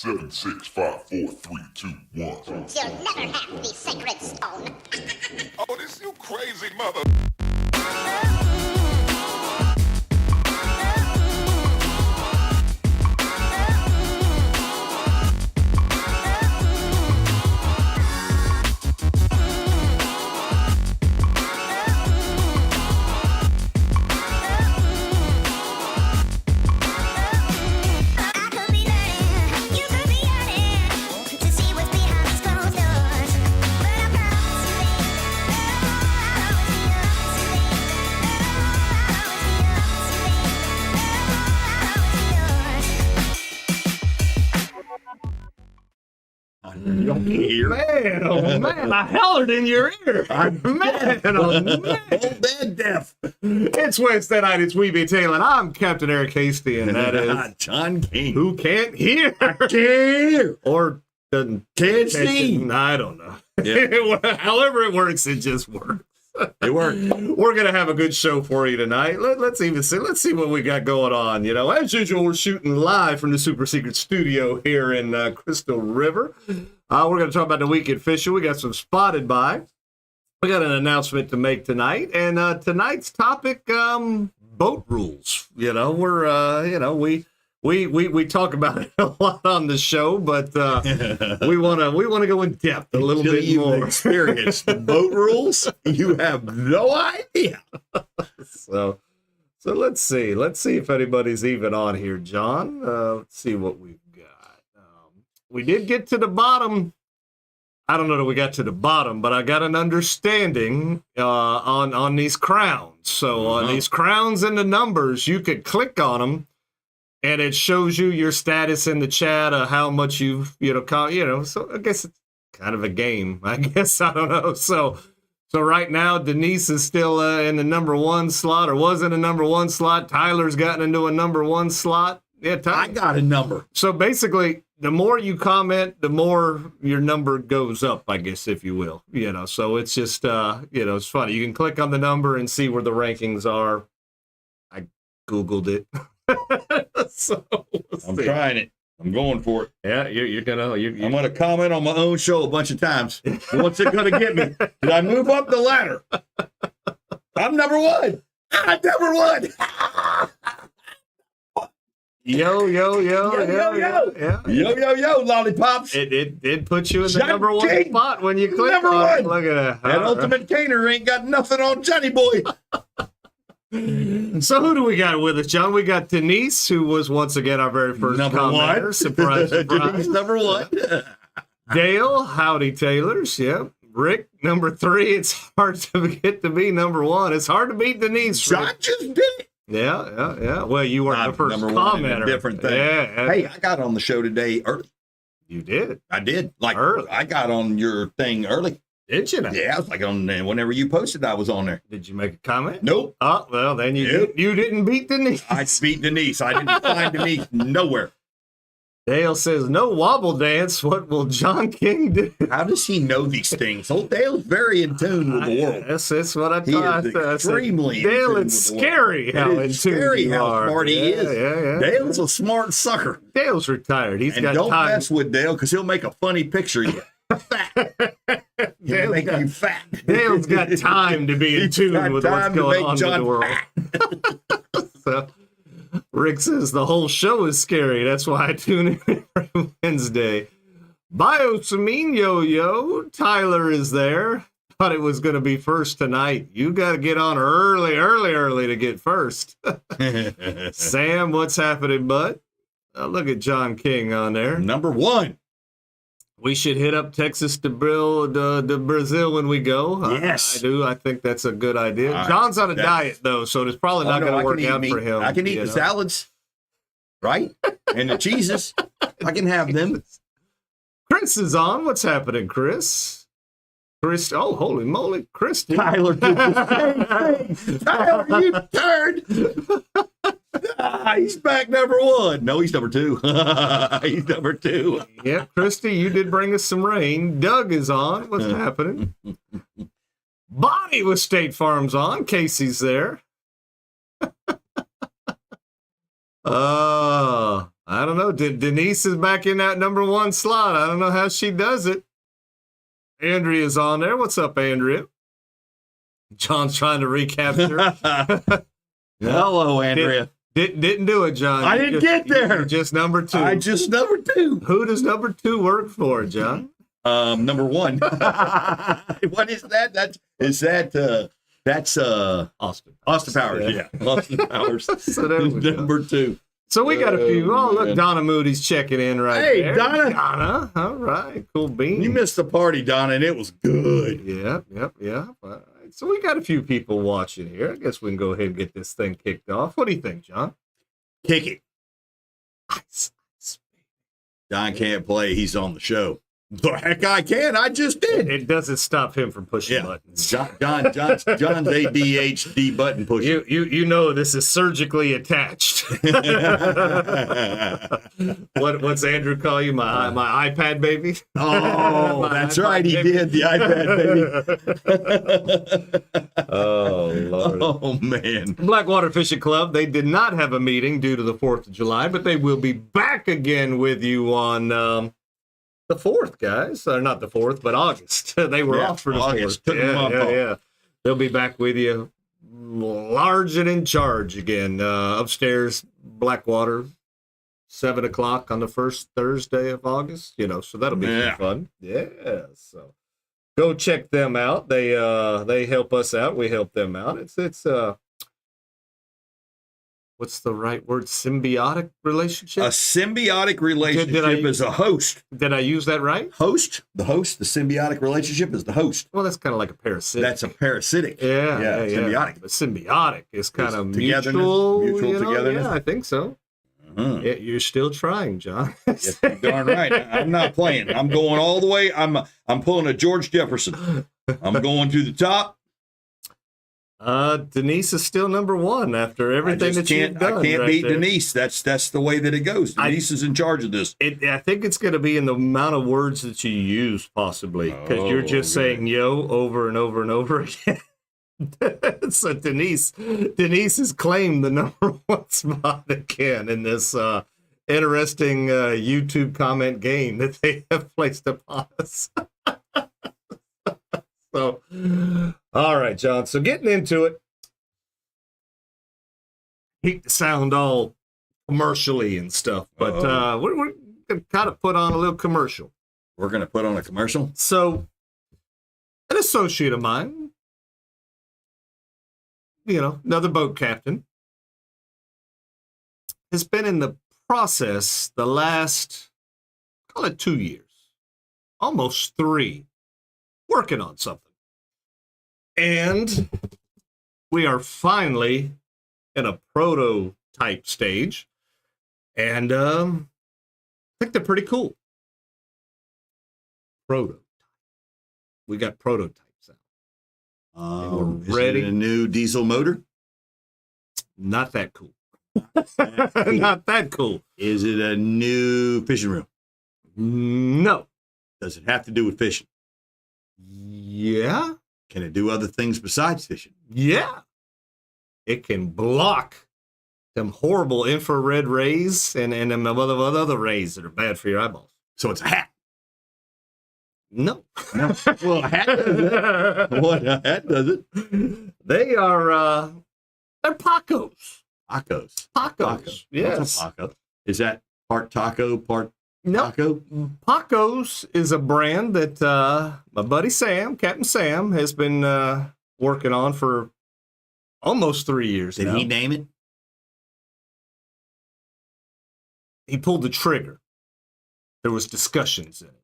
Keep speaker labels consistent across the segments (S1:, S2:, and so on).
S1: 7, 6, 5, 4, 3, 2, 1.
S2: You'll never have the sacred stone.
S1: Oh, this you crazy mother.
S3: Man, oh man, I hollered in your ear. Man, oh man.
S4: Dead deaf.
S3: It's Wednesday night, it's We Be Tailing. I'm Captain Eric Hasty, and that is
S4: John King.
S3: Who Can't Hear.
S4: Can't hear.
S3: Or doesn't
S4: Can't see.
S3: I don't know.
S4: Yeah.
S3: However it works, it just works.
S4: It worked.
S3: We're gonna have a good show for you tonight. Let's see what we got going on. You know, as usual, we're shooting live from the super secret studio here in Crystal River. We're gonna talk about the weekend fishing. We got some spotted by. We got an announcement to make tonight, and tonight's topic, boat rules. You know, we talk about it a lot on the show, but we want to go in depth a little bit more.
S4: Experienced the boat rules, you have no idea.
S3: So let's see if anybody's even on here, John. Let's see what we've got. We did get to the bottom. I don't know that we got to the bottom, but I got an understanding on these crowns. So on these crowns and the numbers, you could click on them, and it shows you your status in the chat of how much you've, so I guess it's kind of a game, I guess. I don't know. So right now, Denise is still in the number one slot, or was in the number one slot. Tyler's gotten into a number one slot. Yeah,
S4: I got a number.
S3: So basically, the more you comment, the more your number goes up, I guess, if you will. You know, so it's just, it's funny. You can click on the number and see where the rankings are. I Googled it. So
S4: I'm trying it. I'm going for it.
S3: Yeah, I'm
S4: gonna comment on my own show a bunch of times. What's it gonna get me? Did I move up the ladder? I'm number one. I'm number one.
S3: Yo,
S4: lollipops.
S3: It did put you in the
S4: John
S3: number one
S4: King,
S3: spot when you click
S4: number
S3: on
S4: one.
S3: it. Look at that.
S4: That ultimate caner ain't got nothing on Johnny Boy.
S3: So who do we got with us, John? We got Denise, who was once again our very first
S4: number
S3: commenter.
S4: One.
S3: Surprise, surprise.
S4: Denise, number one.
S3: Dale, howdy Taylors. Yep. Rick, number 3. It's hard to get to be number one. It's hard to beat Denise.
S4: John just did it.
S3: Yeah. Well, you weren't the first commenter.
S4: Different thing.
S3: Yeah.
S4: Hey, I got on the show today early.
S3: You did?
S4: I did. Like
S3: early.
S4: I got on your thing early.
S3: Did you? Now?
S4: Yeah, I was like on whenever you posted, I was on there.
S3: Did you make a comment?
S4: Nope.
S3: Oh, well, then you didn't beat Denise.
S4: I beat Denise. I didn't find Denise nowhere.
S3: Dale says, no wobble dance. What will John King do?
S4: How does he know these things? Old Dale's very in tune with the world.
S3: That's what I thought.
S4: He is extremely
S3: Dale, it's scary how in tune you are.
S4: Smart he is.
S3: Yeah.
S4: Dale's a smart sucker.
S3: Dale's retired. He's got
S4: don't
S3: time.
S4: mess with Dale because he'll make a funny picture of you. Fat. He'll make you fat.
S3: Dale's got time to be in tune with what's going on in the world. So, Rick says the whole show is scary. That's why I tune in every Wednesday. Biosamine Yo-Yo. Tyler is there. Thought it was going to be first tonight. You got to get on early to get first. Sam, what's happening, bud? Look at John King on there.
S4: Number one.
S3: We should hit up Texas to Brazil when we go.
S4: Yes.
S3: I do. I think that's a good idea.
S4: Right.
S3: John's on a diet, though, so it's probably not going to work out for him.
S4: I can eat the salads, right? And the cheeses. I can have them.
S3: Chris is on. What's happening, Chris? Oh, holy moly. Chris.
S4: Tyler did the same thing. Tyler, you turd. He's back number one. No, he's number 2. He's number 2.
S3: Yeah, Christy, you did bring us some rain. Doug is on. What's happening? Bonnie with State Farm's on. Casey's there. I I don't know. Denise is back in that number 1 slot. I don't know how she does it. Andrea's on there. What's up, Andrea? John's trying to recapture.
S4: Hello, Andrea.
S3: Didn't do it, John.
S4: I didn't get there.
S3: You're just number 2.
S4: I just number 2.
S3: Who does number 2 work for, John?
S4: Number 1. What is that? That's
S3: Austin.
S4: Austin Powers. Yeah. Austin Powers.
S3: So there we go.
S4: Number 2.
S3: So we got a few. Oh, look,
S4: man.
S3: Donna Moody's checking in right
S4: Hey,
S3: there.
S4: Donna.
S3: Donna. All right. Cool beans.
S4: You missed the party, Donna, and it was good.
S3: Yep. All right. So we got a few people watching here. I guess we can go ahead and get this thing kicked off. What do you think, John?
S4: Kick it.
S3: Ice.
S4: Don can't play. He's on the show. The heck I can. I just did.
S3: It doesn't stop him from pushing buttons.
S4: John's ADHD button pusher.
S3: You know this is surgically attached. What's Andrew call you? My iPad baby?
S4: Oh, that's right. He did. The iPad baby.
S3: Oh, Lord.
S4: Oh, man.
S3: Blackwater Fishing Club, they did not have a meeting due to the 4th of July, but they will be back again with you on the 4th, guys. Not the 4th, but August. They were off for the
S4: August.
S3: 4th.
S4: Took them off.
S3: Yeah. They'll be back with you, large and in charge again. Upstairs, Blackwater, 7 o'clock on the first Thursday of August. So that'll be some fun. Yeah. So go check them out. They help us out. We help them out. It's what's the right word? Symbiotic relationship?
S4: A symbiotic relationship is a host.
S3: Did I use that right?
S4: Host, the symbiotic relationship is the host.
S3: Well, that's kind of like a parasitic.
S4: That's a parasitic.
S3: Yeah.
S4: Symbiotic.
S3: But symbiotic is kind of
S4: Mutual togetherness.
S3: Yeah, I think so. Yeah, you're still trying, John.
S4: Yes, you're darn right. I'm not playing. I'm going all the way. I'm pulling a George Jefferson. I'm going to the top.
S3: Denise is still number 1 after everything that you've done.
S4: I can't
S3: right
S4: beat
S3: there.
S4: Denise. That's the way that it goes. Denise is in charge of this.
S3: I think it's going to be in the amount of words that you use, possibly, because you're just saying "yo" over and over and over again. So Denise has claimed the number 1 spot again in this interesting YouTube comment game that they have placed upon us. So, all right, John. So getting into it, hate to sound all commercially and stuff, but we're going to kind of put on a little commercial.
S4: We're going to put on a commercial.
S3: So, an associate of mine, another boat captain, has been in the process the last, call it 2 years, almost 3, working on something. And we are finally in a prototype stage. And I think they're pretty cool. Prototype. We got prototypes out. We're ready.
S4: Is it a new diesel motor?
S3: Not that cool.
S4: Cool.
S3: Not that cool.
S4: Is it a new fishing reel?
S3: No.
S4: Does it have to do with fishing?
S3: Yeah.
S4: Can it do other things besides fishing?
S3: Yeah. It can block them horrible infrared rays and them other rays that are bad for your eyeballs.
S4: So it's a hat.
S3: No.
S4: Well, a hat does it. What a hat does it?
S3: They are they're Pacos.
S4: Pacos.
S3: Yes.
S4: What's a Paco? Is that part taco, part
S3: No.
S4: taco?
S3: Pacos is a brand that my buddy Sam, Captain Sam, has been working on for almost 3 years
S4: Did
S3: now.
S4: he name it?
S3: He pulled the trigger. There was discussions in it.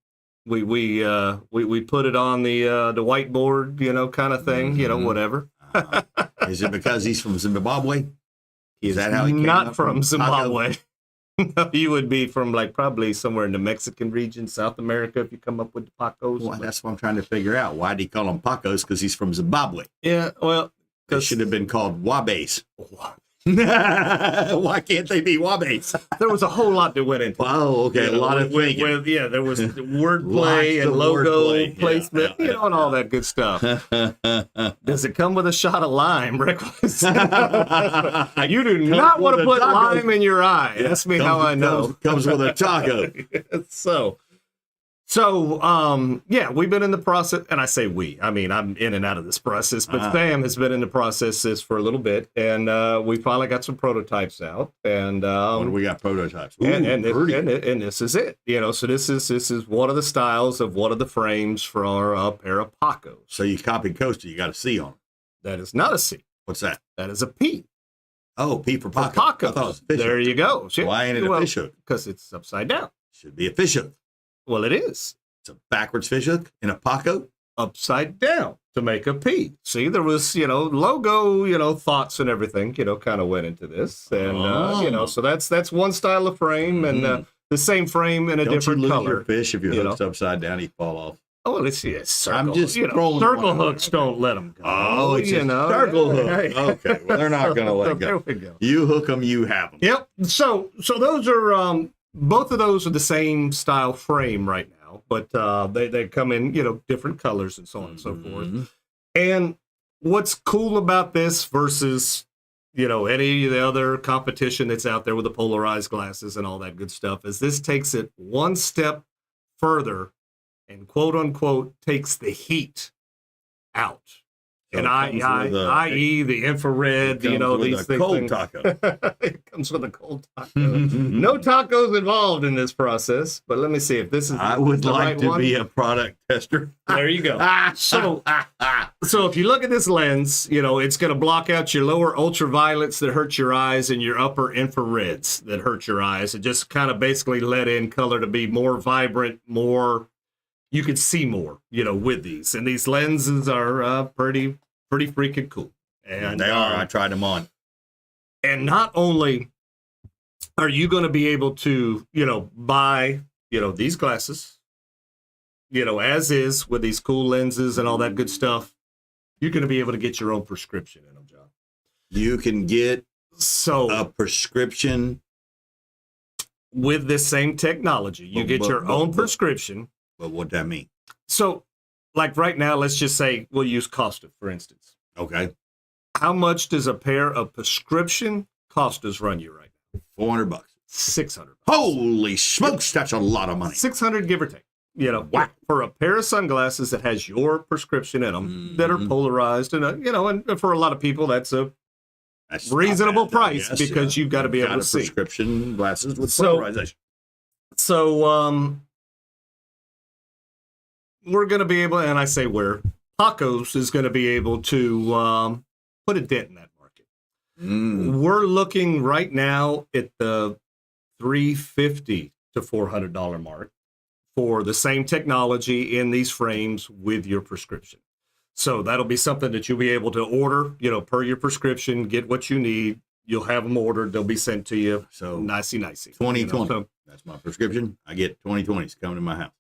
S3: We put it on the whiteboard, kind of thing, whatever.
S4: Is it because he's from Zimbabwe? Is that how he came
S3: Not
S4: up
S3: from Zimbabwe.
S4: Paco?
S3: No, you would be from probably somewhere in the Mexican region, South America, if you come up with the Pacos.
S4: Well, that's what I'm trying to figure out. Why did he call them Pacos? Because he's from Zimbabwe.
S3: Yeah, well,
S4: They should have been called Wabes. Why can't they be Wabates?
S3: There was a whole lot that went into it.
S4: Oh, okay. A lot of thinking.
S3: There was wordplay and logo placement, and all that good stuff. Does it come with a shot of lime, Rick? You do not want to put lime in your eye. Ask me how I know.
S4: Comes with a taco.
S3: Yeah, we've been in the process, and I say we. I mean, I'm in and out of this process, but Sam has been in the processes for a little bit, and we finally got some prototypes out. And
S4: what do we got? Prototypes. Ooh,
S3: and this is it. So this is one of the styles of one of the frames for our pair of Pacos.
S4: So you copied Coaster, you got a C on it.
S3: That is not a C.
S4: What's that?
S3: That is a P.
S4: Oh, P for Paco.
S3: Paco.
S4: I thought it was a fish
S3: there
S4: hook.
S3: you go.
S4: Why ain't it a fish hook?
S3: Because it's upside down.
S4: Should be a fish hook.
S3: Well, it is.
S4: It's a backwards fish hook in a Paco.
S3: Upside down to make a P. See, there was, logo, thoughts and everything, kind of went into this. And, so that's one style of frame and the same frame in a different color.
S4: Don't you lose your fish if your hook's upside down, he'd fall off.
S3: Oh, well, it's circle.
S4: I'm just
S3: circle hooks don't let them go.
S4: Oh, it's a circle hook. Okay, well, they're not going to let go.
S3: There we go.
S4: You hook them, you have them.
S3: Yep. So those are, both of those are the same style frame right now, but they come in, different colors and so on and so forth. And what's cool about this versus, any of the other competition that's out there with the polarized glasses and all that good stuff is this takes it one step further and quote unquote takes the heat out. So and i.e. the infrared, these things.
S4: Cold taco.
S3: It comes with a cold taco. No tacos involved in this process, but let me see if this is
S4: I would
S3: the
S4: like
S3: right
S4: to
S3: one.
S4: be a product tester.
S3: There you go. So if you look at this lens, it's going to block out your lower ultraviolets that hurt your eyes and your upper infrareds that hurt your eyes. It just kind of basically let in color to be more vibrant, more, you can see more, with these. And these lenses are pretty freaking cool. And
S4: they are. I tried them on.
S3: And not only are you going to be able to, buy, these glasses, as is with these cool lenses and all that good stuff, you're going to be able to get your own prescription in them, John.
S4: You can get a prescription
S3: with this same technology. You get your own prescription.
S4: But what that mean?
S3: So, like right now, let's just say we'll use Costa, for instance.
S4: Okay.
S3: How much does a pair of prescription Costas run you right now?
S4: $400.
S3: $600.
S4: Holy smokes, that's a lot of money.
S3: 600, give or take. For a pair of sunglasses that has your prescription in them that are polarized, and and for a lot of people that's reasonable price because you've got to be able to see
S4: prescription glasses with polarization.
S3: So we're going to be able, and I say Pacos is going to be able to put a dent in that market. We're looking right now at the $350 to $400 mark for the same technology in these frames with your prescription. So that'll be something that you'll be able to order, per your prescription, get what you need. You'll have them ordered. They'll be sent to you.
S4: So
S3: nicey.
S4: 2020. That's my prescription. I get 2020s coming to my house.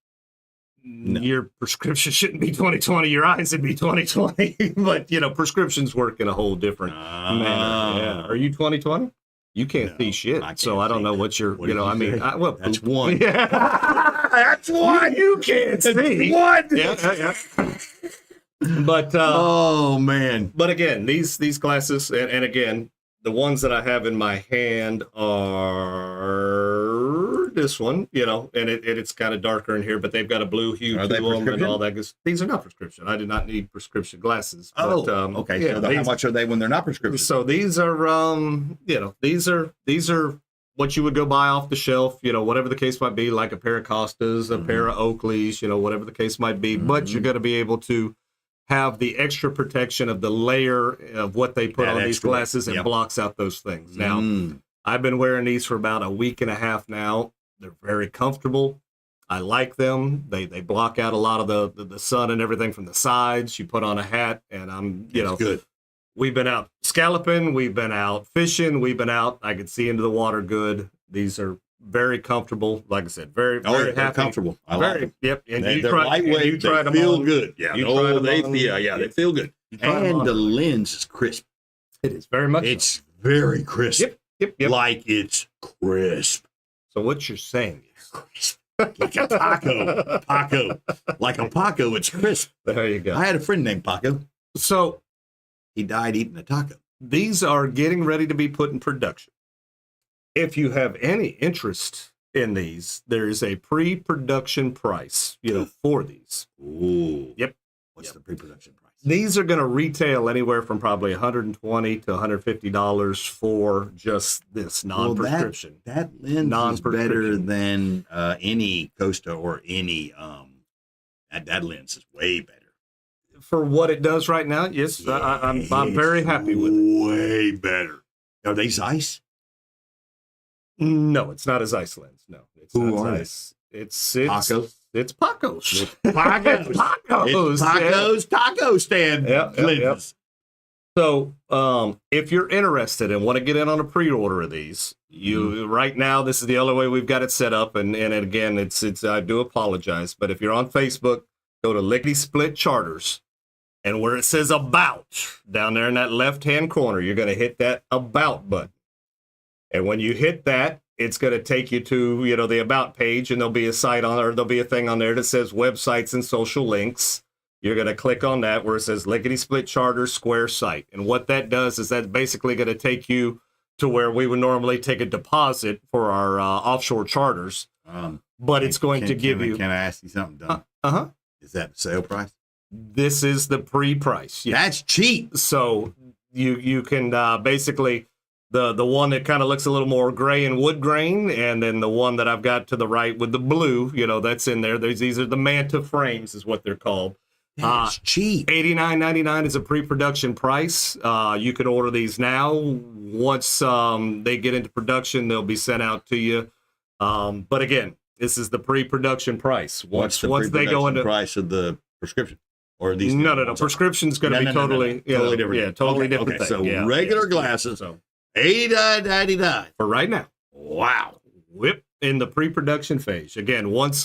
S4: No.
S3: Your prescription shouldn't be 2020. Your eyes would be 2020. But, prescriptions work in a whole different manner. Yeah. Are you 2020? You can't see shit. I don't know what you're,
S4: that's one.
S3: Yeah. That's one. You can't see.
S4: One.
S3: Yeah. But,
S4: oh, man.
S3: But again, these glasses, and again, the ones that I have in my hand are this one, and it's kind of darker in here, but they've got a blue hue to them and all that. These are not prescription. I did not need prescription glasses.
S4: Oh,
S3: but,
S4: okay. Yeah, so how much are they when they're not prescription?
S3: So these are, these are what you would go buy off the shelf, whatever the case might be, like a pair of Costas, a pair of Oakleys, whatever the case might be. But you're going to be able to have the extra protection of the layer of what they put on these glasses and blocks out those things. Now, I've been wearing these for about a week and a half now. They're very comfortable. I like them. They block out a lot of the sun and everything from the sides. You put on a hat, and I'm,
S4: good.
S3: We've been out scalloping. We've been out fishing. We've been out. I could see into the water good. These are very comfortable. Like I said, very happy.
S4: Comfortable. I like them.
S3: Yep. And
S4: they're lightweight. They feel good. Yeah. They feel good. And the lens is crisp.
S3: It is very much.
S4: It's very crisp.
S3: Yep.
S4: Like it's crisp.
S3: So what you're saying is
S4: Crisp. Like a taco. Paco. Like a Paco, it's crisp.
S3: there you go.
S4: I had a friend named Paco.
S3: So
S4: He died eating a taco.
S3: these are getting ready to be put in production. If you have any interest in these, there is a pre-production price, for these.
S4: Ooh.
S3: Yep.
S4: What's the pre-production price?
S3: These are going to retail anywhere from probably $120 to $150 for just this non-prescription.
S4: Well, that lens is better
S3: Non-prescription.
S4: than any Costa or any that lens is way better.
S3: For what it does right now, yes, I'm very happy with it.
S4: Way better. Are they Zeiss?
S3: No, it's not a Zeiss lens. No, it's
S4: Who
S3: not
S4: are
S3: Zeiss. It's
S4: Pacos?
S3: It's Pacos.
S4: Pacos.
S3: Pacos.
S4: It's Pacos taco stand lenses.
S3: So, if you're interested and want to get in on a pre-order of these, right now this is the only way we've got it set up. And again, it's I do apologize, but if you're on Facebook, go to Lickety Split Charters, and where it says About down there in that left-hand corner, you're going to hit that About button. And when you hit that, it's going to take you to, the About page, and there'll be a site on, or there'll be a thing on there that says websites and social links. You're going to click on that where it says Lickety Split Charter Square site. And what that does is that's basically going to take you to where we would normally take a deposit for our offshore charters. But it's going to give you...
S4: Can I ask you something, Don?
S3: Uh-huh.
S4: Is that the sale price?
S3: This is the pre-price. Yes.
S4: That's cheap.
S3: So you can basically... The one that kind of looks a little more gray and wood grain, and then the one that I've got to the right with the blue, that's in there. These are the Manta frames is what they're called.
S4: That's cheap.
S3: $89.99 is a pre-production price. You can order these now. Once they get into production, they'll be sent out to you. But again, this is the pre-production price.
S4: What's the
S3: they go into
S4: price of the prescription? Or these?
S3: No. Prescription's going to be totally
S4: different.
S3: Yeah, totally different thing.
S4: So regular glasses.
S3: So
S4: $89.99
S3: for right now.
S4: Wow.
S3: Whip in the pre-production phase. Again, once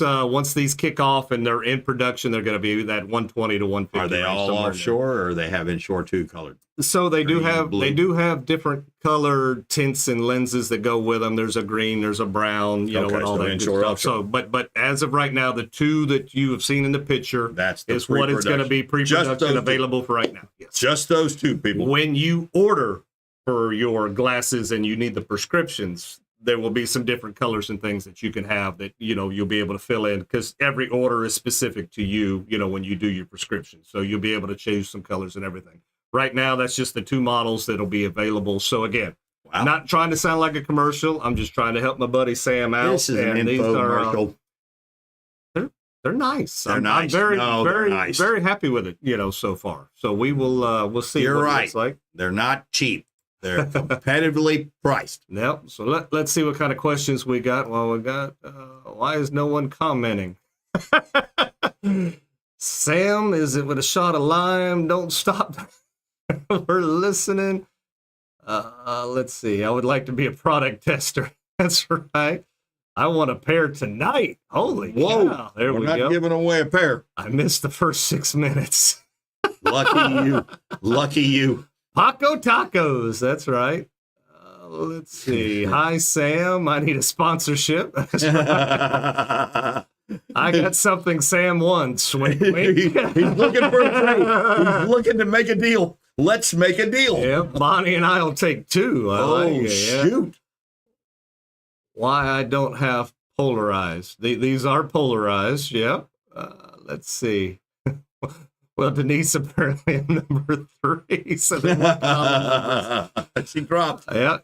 S3: these kick off and they're in production, they're going to be that 120 to 150.
S4: Are they all offshore, or they have inshore too colored?
S3: So they do have
S4: blue.
S3: they do have different color tints and lenses that go with them. There's a green, there's a brown, and all that
S4: inshore,
S3: good stuff. So, but as of right now, the two that you have seen in the picture, is what it's going to be pre-production available for right now. Yes.
S4: Just those two, people.
S3: When you order for your glasses and you need the prescriptions, there will be some different colors and things that you can have that, you'll be able to fill in, because every order is specific to you, when you do your prescription. So you'll be able to choose some colors and everything. Right now, that's just the two models that'll be available. So again, not trying to sound like a commercial. I'm just trying to help my buddy Sam out.
S4: This is an infomercial.
S3: They're nice.
S4: They're
S3: I'm
S4: nice.
S3: very happy with it, so far. So we'll see.
S4: You're
S3: what
S4: right.
S3: It looks like.
S4: They're not cheap. They're competitively priced.
S3: Yep. So let's see what kind of questions we got. Well, we got, why is no one commenting? Sam, is it with a shot of lime? Don't stop. We're listening. Let's see. I would like to be a product tester. That's right. I want a pair tonight. Holy cow. There we go.
S4: We're not giving away a pair.
S3: I missed the first 6 minutes.
S4: Lucky you. Lucky you.
S3: Paco Tacos. That's right. Let's see. Hi, Sam. I need a sponsorship. That's right. I got something Sam wants. Wink, wink.
S4: He's looking for a trade. He's looking to make a deal. Let's make a deal.
S3: Yep. Bonnie and I'll take two.
S4: Shoot.
S3: Why I don't have polarized. These are polarized. Yep. Let's see. Well, Denise apparently number 3. So
S4: she dropped.
S3: Yeah.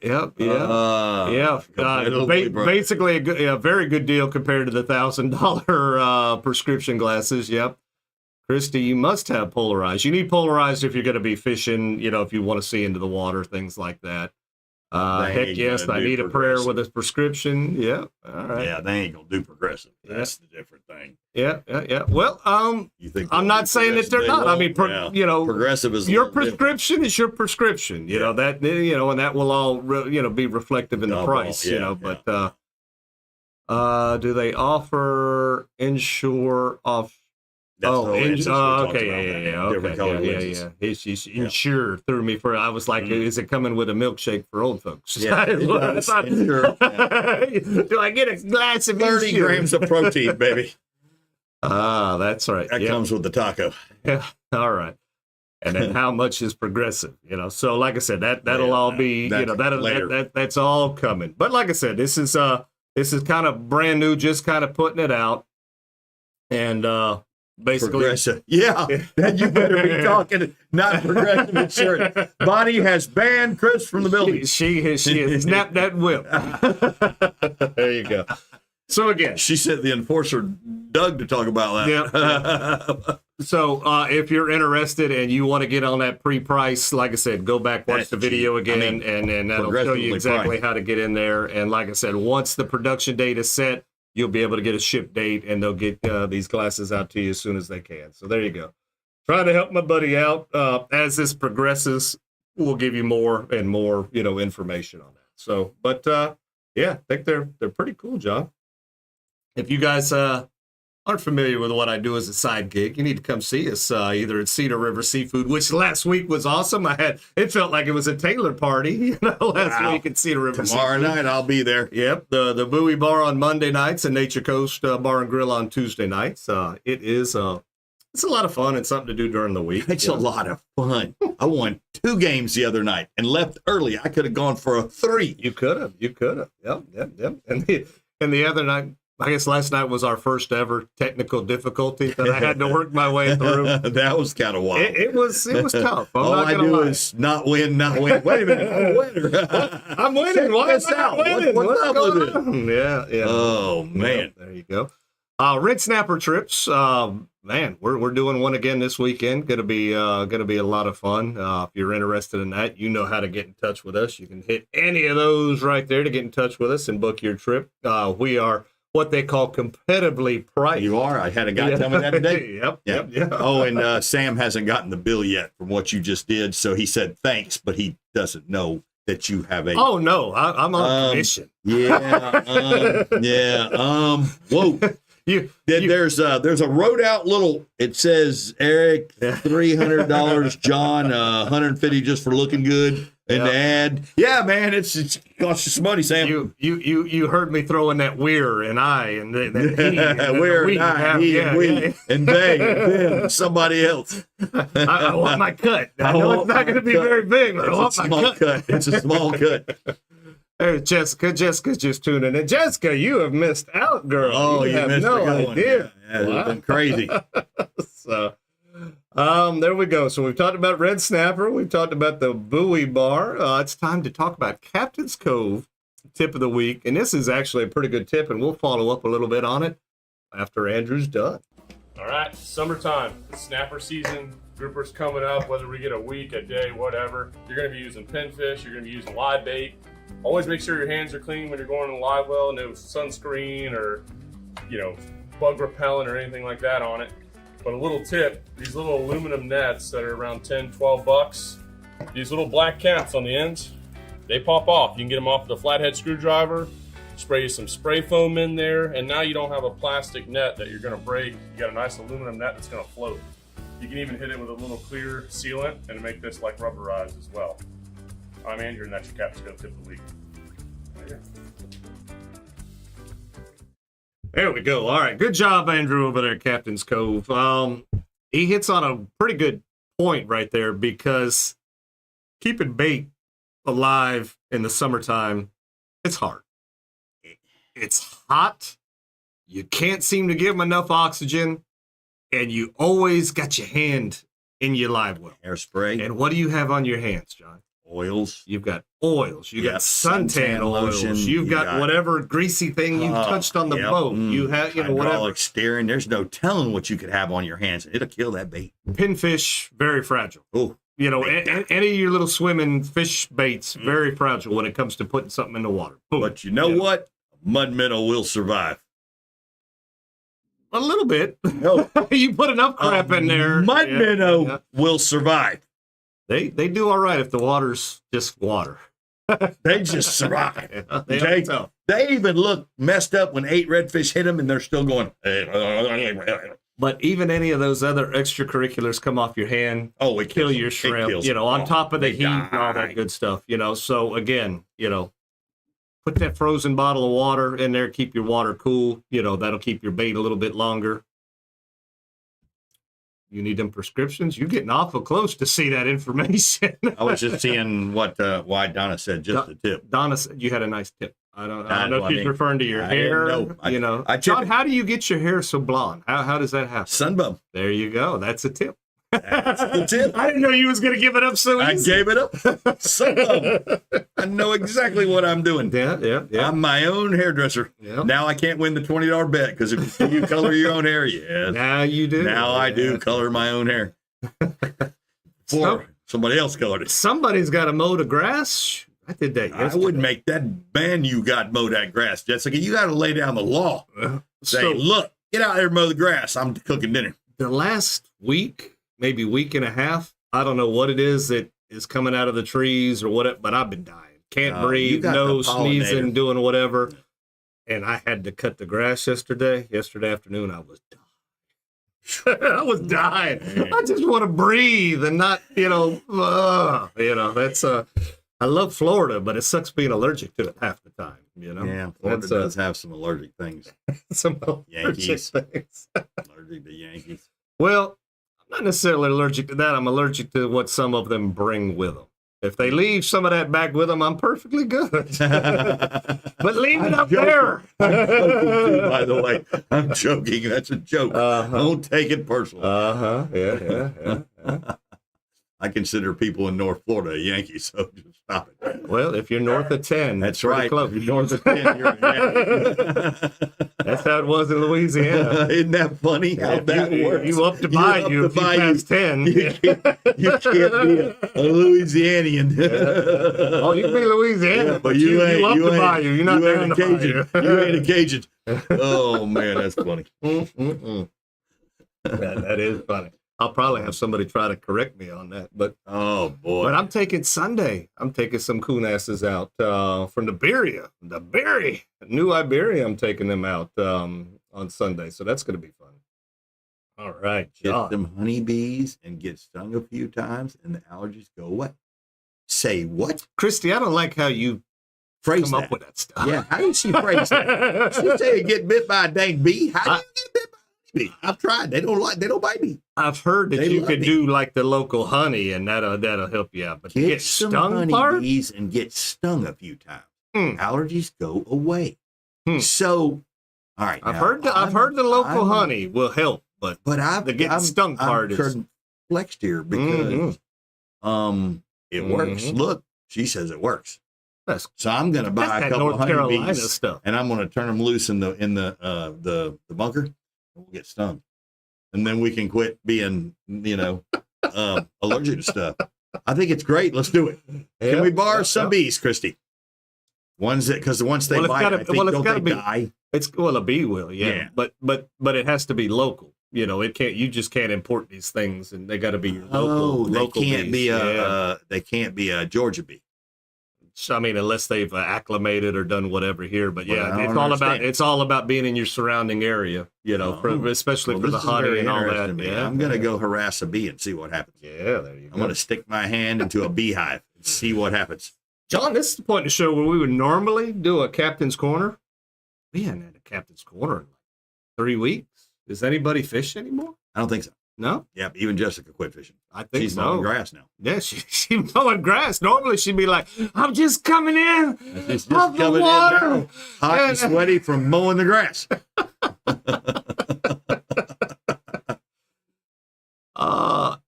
S3: Basically, a very good deal compared to the $1,000 prescription glasses. Yep. Christy, you must have polarized. You need polarized if you're going to be fishing. If you want to see into the water, things like that. Heck yes, I need a prayer with a prescription. Yeah. All right.
S4: Yeah, they ain't gonna do progressive. That's the different thing.
S3: Yeah. Well,
S4: you think
S3: I'm not saying that they're not. I mean,
S4: progressive is
S3: your prescription is your prescription. You know that. And that will all be reflective in the price. But do they offer inshore off?
S4: That's the whole instance we talked
S3: okay,
S4: about.
S3: yeah. Okay,
S4: Different colored
S3: yeah.
S4: lenses.
S3: She's Ensure threw me for. I was like, is it coming with a milkshake for old folks?
S4: Yeah, it does. Ensure.
S3: Do I get a glass of
S4: 30
S3: Ensure?
S4: grams of protein, baby.
S3: Ah, that's right.
S4: That comes with the taco.
S3: Yeah. All right. And then how much is progressive? So like I said, that'll all be, that's all coming. But like I said, this is kind of brand new, just kind of putting it out. And basically,
S4: progressive. Yeah, then you better be talking not progressive insurance. Bonnie has banned Chris from the building.
S3: She has snapped that whip. There you go. So again,
S4: she sent the enforcer Doug to talk about that.
S3: Yeah. So if you're interested and you want to get on that pre-price, like I said, go back, watch the video again, and then that'll show you exactly how to get in there. And like I said, once the production date is set, you'll be able to get a ship date, and they'll get these glasses out to you as soon as they can. So there you go. Trying to help my buddy out. As this progresses, we'll give you more and more, information on that. So, but yeah, I think they're pretty cool, John. If you guys aren't familiar with what I do as a side gig, you need to come see us either at Cedar River Seafood, which last week was awesome. It felt like it was a Taylor party, last week at Cedar River
S4: Tomorrow
S3: Seafood.
S4: night I'll be there.
S3: Yep, the Bowie Bar on Monday nights and Nature Coast Bar and Grill on Tuesday nights. It's a lot of fun and something to do during the week.
S4: It's a lot of fun. I won 2 games the other night and left early. I could have gone for a 3.
S3: You could have. Yep. And the other night, I guess last night was our first ever technical difficulty that I had to work my way through.
S4: That was kind of wild.
S3: It was tough.
S4: All I do is not win. Wait a minute, I'm a winner.
S3: I'm winning. Why is
S4: out?
S3: winning?
S4: What's up with it?
S3: Yeah.
S4: Oh man,
S3: there you go. Red snapper trips. Man, we're doing one again this weekend. Gonna be a lot of fun. If you're interested in that, you know how to get in touch with us. You can hit any of those right there to get in touch with us and book your trip. We are what they call competitively priced.
S4: You are. I had a guy tell me that today.
S3: Yep.
S4: Oh, and Sam hasn't gotten the bill yet from what you just did, so he said thanks, but he doesn't know that you have a.
S3: Oh no, I'm on commission.
S4: Yeah. Whoa. There's a wrote out little. It says Eric $300, John $150 just for looking good. And the ad, yeah, man, it's costs you some money, Sam.
S3: You heard me throwing that we're and I and that he and
S4: we're and I, he and we and they and them, somebody else.
S3: I want my cut. I know it's not going to be very big, but I want my cut.
S4: It's a small cut.
S3: There's Jessica. Jessica's just tuning in. Jessica, you have missed out, girl.
S4: Oh, you
S3: have
S4: missed
S3: no idea.
S4: Yeah, wow. It's been crazy.
S3: So. There we go. So we've talked about Red Snapper. We've talked about the Bowie Bar. It's time to talk about Captain's Cove tip of the week. And this is actually a pretty good tip, and we'll follow up a little bit on it after Andrew's done.
S5: All right, summertime, it's snapper season. Groupers coming up, whether we get a week, a day, whatever. You're going to be using pinfish. You're going to be using live bait. Always make sure your hands are clean when you're going in the live well. No sunscreen or, bug repellent or anything like that on it. But a little tip, these little aluminum nets that are around 10, 12 bucks, these little black caps on the ends, they pop off. You can get them off with a flathead screwdriver, spray some spray foam in there, and now you don't have a plastic net that you're gonna break. You got a nice aluminum net that's gonna float. You can even hit it with a little clear sealant and make this like rubberized as well. I'm Andrew, and that's your Captain's Cove tip of the week.
S3: There we go. All right. Good job, Andrew, over there at Captain's Cove. He hits on a pretty good point right there, because keeping bait alive in the summertime, it's hard. It's hot. You can't seem to give them enough oxygen, and you always got your hand in your live well.
S4: Hairspray.
S3: And what do you have on your hands, John?
S4: Oils.
S3: You've got oils. You got suntan oils.
S4: Lotion.
S3: You've got whatever greasy thing you touched on the boat. You have, whatever.
S4: Steering. There's no telling what you could have on your hands. It'll kill that bait.
S3: Pinfish, very fragile.
S4: Oh,
S3: any of your little swimming fish baits, very fragile when it comes to putting something in the water. Boom.
S4: But you know what? Mud minnow will survive.
S3: A little bit.
S4: No.
S3: You put enough crap in there.
S4: Mud minnow will survive.
S3: They do all right if the water's just water.
S4: They just survive.
S3: They
S4: even look messed up when 8 redfish hit them, and they're still going.
S3: But even any of those other extracurriculars come off your hand.
S4: Oh, it
S3: kill
S4: kills
S3: your
S4: them. It
S3: shrimp,
S4: kills
S3: you know,
S4: them.
S3: on top of the
S4: They
S3: heat and all
S4: die.
S3: that good stuff, you know. So again, you know, put that frozen bottle of water in there, keep your water cool, you know, that'll keep your bait a little bit longer. You need them prescriptions? You're getting awful close to see that information.
S4: I was just seeing why Donna said just a tip.
S3: Donna said you had a nice tip. I don't
S4: That's
S3: know if
S4: what I
S3: she's
S4: mean.
S3: referring to your
S4: I
S3: hair.
S4: didn't know.
S3: You know,
S4: I tip
S3: John,
S4: it.
S3: how do you get your hair so blonde? How does that happen?
S4: Sunbum.
S3: There you go. That's a tip.
S4: That's the tip.
S3: I didn't know you was going to give it up so
S4: I
S3: easy.
S4: gave it up. Sunbum. I know exactly what I'm doing.
S3: Yeah.
S4: I'm my own hairdresser.
S3: Yep.
S4: Now I can't win the $20 bet because if you color your own hair, yes.
S3: Now you do.
S4: Now I do
S3: Yeah.
S4: color my own hair.
S3: So-
S4: Or somebody else colored it.
S3: Somebody's got to mow the grass. I did that
S4: I
S3: yesterday.
S4: would make that man you got mow that grass, Jessica. You got to lay down the law. Say,
S3: So
S4: look, get out there and mow the grass. I'm cooking dinner.
S3: the last week, maybe week and a half, I don't know what it is that is coming out of the trees or what, but I've been dying. Can't
S4: You
S3: breathe,
S4: got
S3: no
S4: the
S3: sneezing,
S4: pollinator.
S3: doing whatever. And I had to cut the grass yesterday. Yesterday afternoon, I was dying. I was dying. I just want to breathe and not, that's I love Florida, but it sucks being allergic to it half the time, you know?
S4: Yeah, Florida
S3: That's,
S4: does have some allergic things.
S3: some allergic
S4: Yankees.
S3: things.
S4: Allergic to Yankees.
S3: Well, I'm not necessarily allergic to that. I'm allergic to what some of them bring with them. If they leave some of that back with them, I'm perfectly good. But leave it
S4: I'm
S3: up
S4: joking.
S3: there.
S4: I'm joking too, by the way. I'm joking. That's a joke.
S3: Uh-huh.
S4: Don't take it personally.
S3: Yeah.
S4: I consider people in North Florida Yankees, so just stop it.
S3: Well, if you're north of 10,
S4: That's
S3: pretty
S4: right.
S3: close.
S4: If you're north of 10, you're a Yankee.
S3: That's how it was in Louisiana.
S4: Isn't that funny how
S3: If
S4: that works?
S3: you up to bayou if you pass 10.
S4: You can't be a Louisianian.
S3: Oh, you can be Louisiana, but you up the bayou. You're not down the
S4: Cajun.
S3: bayou.
S4: You ain't a Cajun. Oh, man, that's funny.
S3: That is funny. I'll probably have somebody try to correct me on that, but
S4: Oh, boy.
S3: I'm taking Sunday. I'm taking some coonasses out from the Berry, New Iberia. I'm taking them out on Sunday, so that's going to be fun. All right,
S4: Get
S3: John.
S4: them honeybees and get stung a few times, and the allergies go away. Say what?
S3: Christy, I don't like how you
S4: Phrase
S3: come
S4: that.
S3: up with that stuff.
S4: Yeah, how did she phrase that? She say get bit by a dang bee. How do you get bit by a bee? I've tried. They don't bite me.
S3: I've heard that
S4: They
S3: you
S4: love
S3: could
S4: me.
S3: do like the local honey, and that'll help you out. But to
S4: Get
S3: get
S4: some
S3: stung part,
S4: honeybees and get stung a few times.
S3: Hmm.
S4: Allergies go away.
S3: Hmm.
S4: So, all right.
S3: I've
S4: now,
S3: heard the local
S4: I'm-
S3: honey will help, but
S4: But
S3: the getting stung part is
S4: flexed here because it works.
S3: Mhm.
S4: Look, she says it works.
S3: that's
S4: So I'm going to buy
S3: that
S4: a couple
S3: North
S4: of
S3: Carolina
S4: honeybees
S3: stuff.
S4: and I'm going to turn them loose in the bunker. And we'll get stung, and then we can quit being allergic to stuff. I think it's great. Let's do it. Can we borrow some bees, Christy? Ones that because once they
S3: Well, it's
S4: bite,
S3: gotta-
S4: I think
S3: well, it's
S4: don't
S3: gotta
S4: they
S3: be-
S4: die?
S3: A bee will, yeah.
S4: Yeah.
S3: But it has to be local. It can't. You just can't import these things, and they got to be your local.
S4: they
S3: local
S4: can't
S3: bees.
S4: be
S3: Yeah.
S4: they can't be a Georgia bee.
S3: So, I mean, unless they've acclimated or done whatever here. But
S4: Well,
S3: yeah,
S4: I
S3: it's
S4: don't
S3: all
S4: understand.
S3: about being in your surrounding area. Especially
S4: Well,
S3: for the
S4: this is
S3: honey
S4: very
S3: and all that.
S4: interesting to me.
S3: Yeah,
S4: I'm going to go harass a bee and see what happens.
S3: Yeah, there you go.
S4: I'm going to stick my hand into a beehive and see what happens.
S3: John, this is the point in the show where we would normally do a captain's corner. We hadn't had a captain's corner in like 3 weeks. Does anybody fish anymore?
S4: I don't think so.
S3: No,
S4: Yeah, even Jessica quit fishing.
S3: I think
S4: She's
S3: so.
S4: mowing grass now.
S3: Yeah, she's mowing grass. Normally she'd be like, "I'm just coming in
S4: She's just
S3: of the
S4: coming in
S3: water."
S4: now, hot and sweaty from mowing the grass.